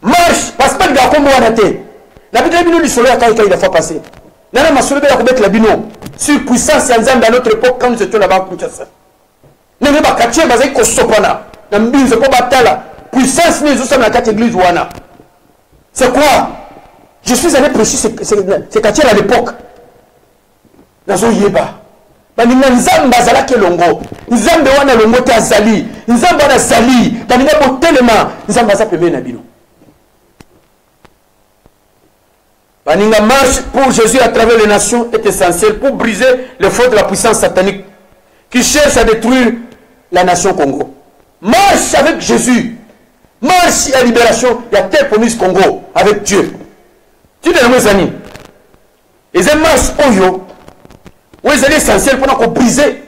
Marche, parce que le gars comme moi n'a été. La vidéo du soleil a il a fois passé. Nana ma soleil a commettre la bino. Sur puissance et ensemble à notre époque quand nous étions là-bas à Kinshasa. Nous n'avons pas catché, mais c'est qu'on s'opana. Nous n'avons pas batala. Puissance, nous sommes dans la église ouana. C'est quoi? Je suis allé prêcher, c'est catché à l'époque. Dans un yéba. Baninga nzamba azalaki longo nzambe wana longo te azali nzambe wana azali baninga botelema nzambe aza pembeni na bino. Baninga marche pour Jésus à travers les nations est essentielle pour briser le feu de la puissance satanique qui cherche à détruire la nation Congo. Marche avec Jésus, marche à libération, il y a terre promise Congo avec Dieu. Tu es dans mes amis. Et cette marche oyo oui, c'est essentiel pour briser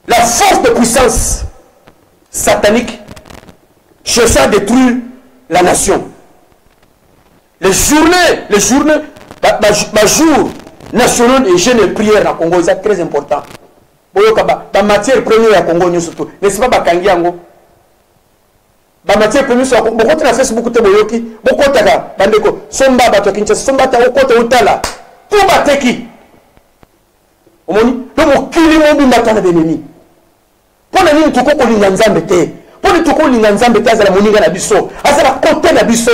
la force de puissance satanique cherchant à détruire la nation. Les journées jour national et jeûne et prière dans Congo, c'est très important. La matière première à Congo, surtout, n'est-ce pas Bakangi Yango? La matière première sur Congo, beaucoup de Facebook, beaucoup de Bandeko, Somba Batokincha, Somba Taokote Utala, tout Bateki. Donc, qui est le monde d'ennemi? Pour les gens qui ont les Nzambete, pour les gens qui ont les Nzambete, ils ont les Nzambete, ils ont les côté de biso.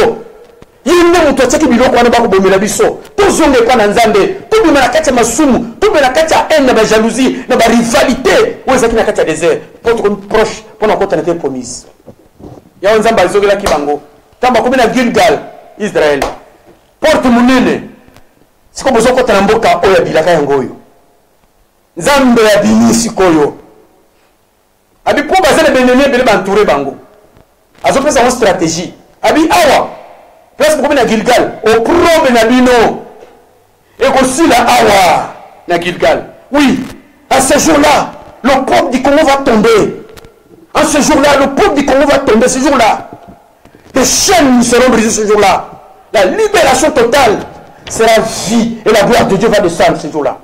yinde mutu atiaki biloko wana bakobomela biso tozonga epa na nzambe tobima na kati ya masumu tobima na kati ya haine na bajalousie na barivalité oyo ezalaki na kati ya désert mpo tokomi proche mpo na kota na te promise yawo nzambe alizogelaki bango ntango bakomi na Gilgal Israel porte monene siko bozokota na mboka oyo abilaka yango oyo nzambe abimi sikoyo abi mpo baza na benene ebele bantoure bango azopesa yango stratégie abi awa place bokomi na Gilgal oprobe na bino ekosila awa na Gilgal. Oui, à ce jour-là le peuple du Congo va tomber. En ce jour-là le peuple du Congo va tomber. Ce jour-là les chaînes seront brisées. Ce jour-là la libération totale sera vie et la gloire de Dieu va descendre ce jour-là.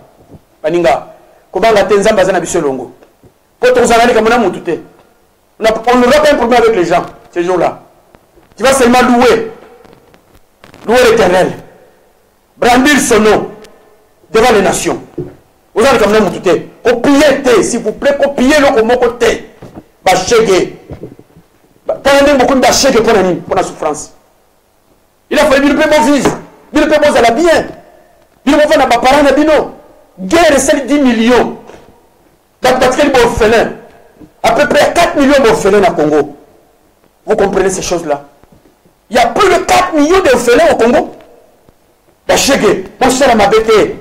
Baninga kobanga te nzambe aza na biso longo po tozalani kamona mutu te. On n'aura pas un problème avec les gens ce jour-là. Tu vas seulement louer l'Éternel, brandir son nom devant les nations. Vous allez comme nous tout. Copiez, s'il vous plaît, copiez le comme côté. Bachege. Pendant beaucoup de bachege pour la souffrance. Il a fallu dire que mon fils, dire que mon ala bien. Dire que mon parent a dit non. Guerre celle 10 millions. Parce qu'il est orphelin. À peu près 4 millions d'orphelins au Congo. Vous comprenez ces choses-là? Il y a plus de 4 millions d'orphelins au Congo. Bachege, mon cher Amabete,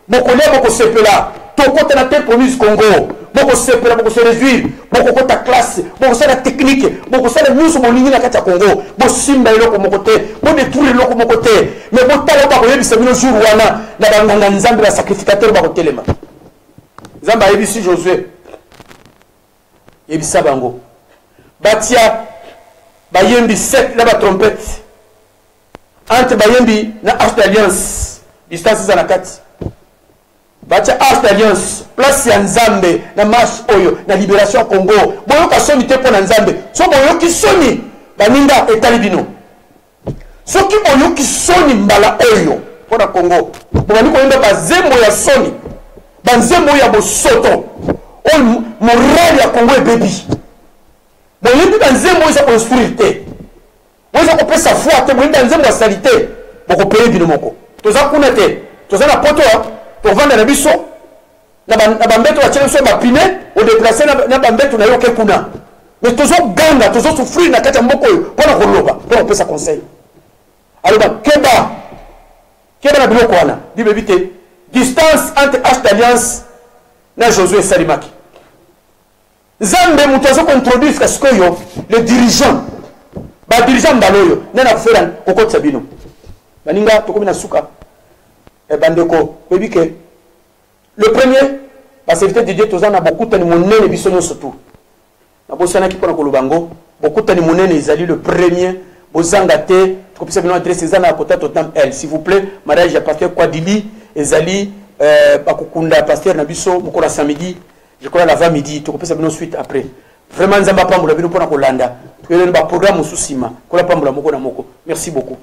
mon collègue, mon sepela, ton côté na tête promise Congo, mon sepela, mon se réduire, mon côté classe, mon la technique, mon la news, mon ligne na kata Congo, mon simba eloko mon côté, mon détruire eloko mon côté, mais mon talo ba koyebi se bino jour wana na banganga nzambe la sacrificateur ba kotelema. Nzamba yebisi Josué. Yebisa bango. Batia bayembi 7 na ba trompette. Entre bayembi na arche d'alliance distance za na kati bacha arche d'alliance place ya nzambe na marche oyo na libération Congo boyoka soni te pona nzambe so boyoki soni baninga etali bino soki boyoki soni mbala oyo pona Congo bobani koyenda bazembo ya soni banzembo ya bosoto oyo morale ya Congo ebebi boyebi banzembo za construire te vous avez coupé sa foi, vous avez un salité, vous avez payé du moko. Vous avez coupé, vous avez un poteau, pour vendre un biseau, vous avez un bambette, vous avez un piné, vous déplacez un bambette, vous avez un kuna. Mais vous avez ganga, vous avez souffert, vous avez un moko, pour la roloba, pour couper sa conseil. Alors, Keba na biloko wana, bibébité, distance entre Arche d'Alliance na Josué et Salimaki. Zambe mutazo introduire parce que le dirigeant dirigeant mbaloyo nena kufera kokoti sabino baninga tokomi na suka e bandeko bebike le premier ba serviteur de Dieu tozana bokuta ni monene bisonyo surtout na bosana ki pona kolubango bokuta ni monene ezali le premier bozanga te tokopisa bino adresse ezana na kota totam elle s'il vous plaît mariage ya pasteur Kwadili ezali bakukunda pasteur na biso mokola samedi je crois la midi tokopisa bino suite après vraiment nzamba pambola bino pona kolanda tuele ba programme susima kola pambola moko na moko. Merci beaucoup.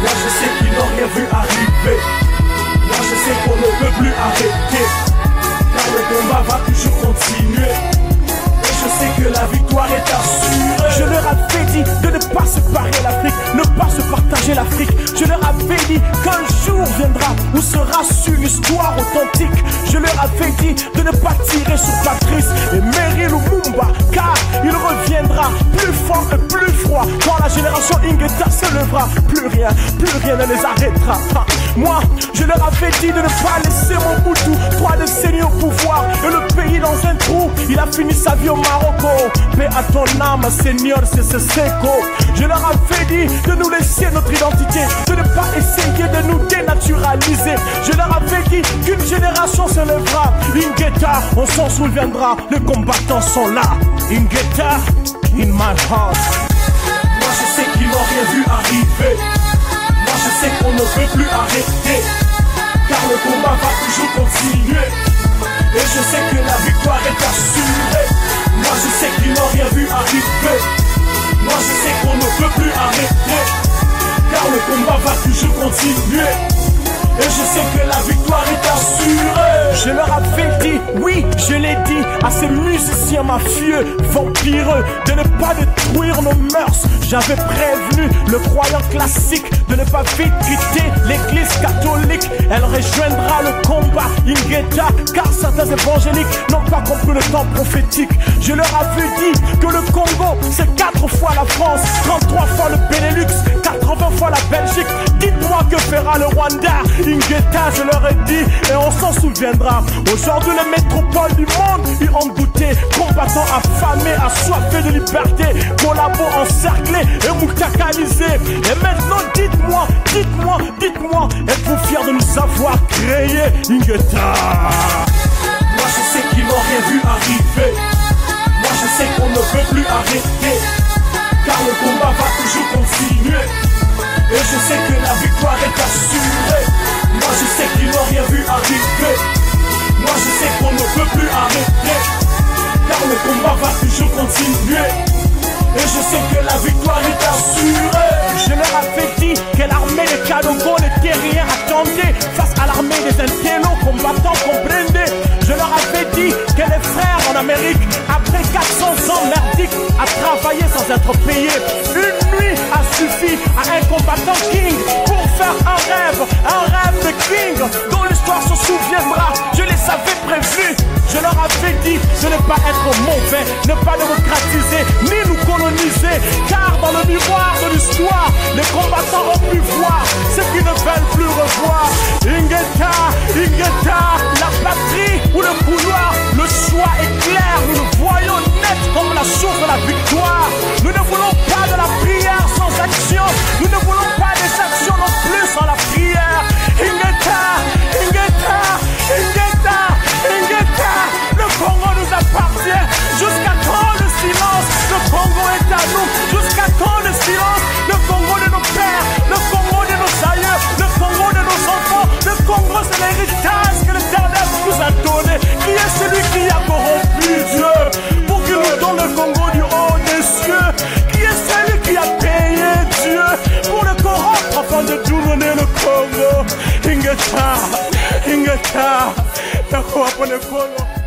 Moi je sais qu'ils n'ont rien vu arriver. Moi je sais qu'on ne peut plus arrêter. Car le combat va toujours continuer. Je sais que la victoire est assurée. Je leur avais dit de ne pas séparer l'Afrique, ne pas se partager l'Afrique. Je leur avais dit qu'un jour viendra où sera su une histoire authentique. Je leur avais dit de ne pas tirer sur Patrice et Mary Lumumba, car il reviendra plus fort et plus froid. Quand la génération Ingeta se lèvera, plus rien ne les arrêtera. Moi, je leur avais dit de ne pas laisser mon Mobutu 3 décennies au pouvoir et le pays dans un trou. Il a fini sa vie au Marocco. Paix à ton âme, Seigneur, c'est ce seco. Je leur avais dit de nous laisser notre identité, de ne pas essayer de nous dénaturaliser. Je leur avais dit qu'une génération se lèvera. Ingeta, on s'en souviendra. Les combattants sont là. Ingeta, in my heart. Moi je sais qu'ils n'ont rien vu arriver. Moi je sais qu'on ne peut plus arrêter. Car le combat va toujours continuer. Et je sais que la victoire est assurée. Moi je sais qu'ils n'ont rien vu arriver. Moi je sais qu'on ne peut plus arrêter. Car le combat va toujours continuer. Je leur avais dit, oui, je l'ai dit à ces musiciens mafieux, vampireux, de ne pas détruire nos mœurs. J'avais prévenu le croyant classique de ne pas vite quitter l'église catholique. Elle rejoindra le combat Ingeta, car certains évangéliques n'ont pas compris le temps prophétique. Je leur avais dit que le Congo c'est 4 fois la France, 33 fois le Benelux, 80 fois la Belgique. Dites-moi que fera le Rwanda. Ingeta, je leur ai dit et on s'en souviendra. Aujourd'hui les métropoles du monde y ont goûté, combattants affamés, assoiffés de liberté, collabos encerclés et moutakalisés. Et maintenant dites-moi, dites-moi, dites-moi, êtes-vous fiers de nous avoir créé Ingeta?
Moi je sais qu'ils n'ont rien vu arriver. Moi je sais qu'on ne peut plus arrêter, car le combat va toujours continuer. Et je sais que la victoire est assurée. Moi je sais qu'ils n'ont rien vu arriver. Moi je sais qu'on ne peut plus arrêter, car le combat va toujours continuer. Et je sais que la victoire est assurée.
Je leur avais dit que l'armée des Kadogo n'était rien attendait face à l'armée des Intello combattants, comprenez. Je leur avais dit que les frères en Amérique, après 400 ans merdiques, à travailler sans être payés, une nuit a suffi à un combattant king pour faire un rêve de king dont l'histoire se souviendra. Je les avais prévenus. Je leur avais dit de ne pas être mauvais, ne pas démocratiser, ni nous coloniser, car dans le miroir de l'histoire, les combattants ont pu voir ce qu'ils ne veulent plus revoir. Ingeta, Ingeta, la patrie ou le couloir, le choix est clair, nous le voyons net comme la source de la victoire. Nous ne voulons pas de la prière sans action, nous ne voulons pas des actions non plus sans la prière. Ingeta, Ingeta, Ingeta, Ingeta, le Congo nous appartient. Jusqu'à quand le silence? Le Congo est à nous. Jusqu'à quand le silence? Le Congo de nos pères, le Congo de nos aïeux, le Congo de nos enfants. Le Congo c'est l'héritage que l'Éternel nous a donné. Qui est celui qui a corrompu Dieu pour qu'il nous donne le Congo du haut des cieux? Qui est celui qui a payé Dieu pour le corrompre afin de nous donner le Congo? Ingeta, Ingeta, Congo.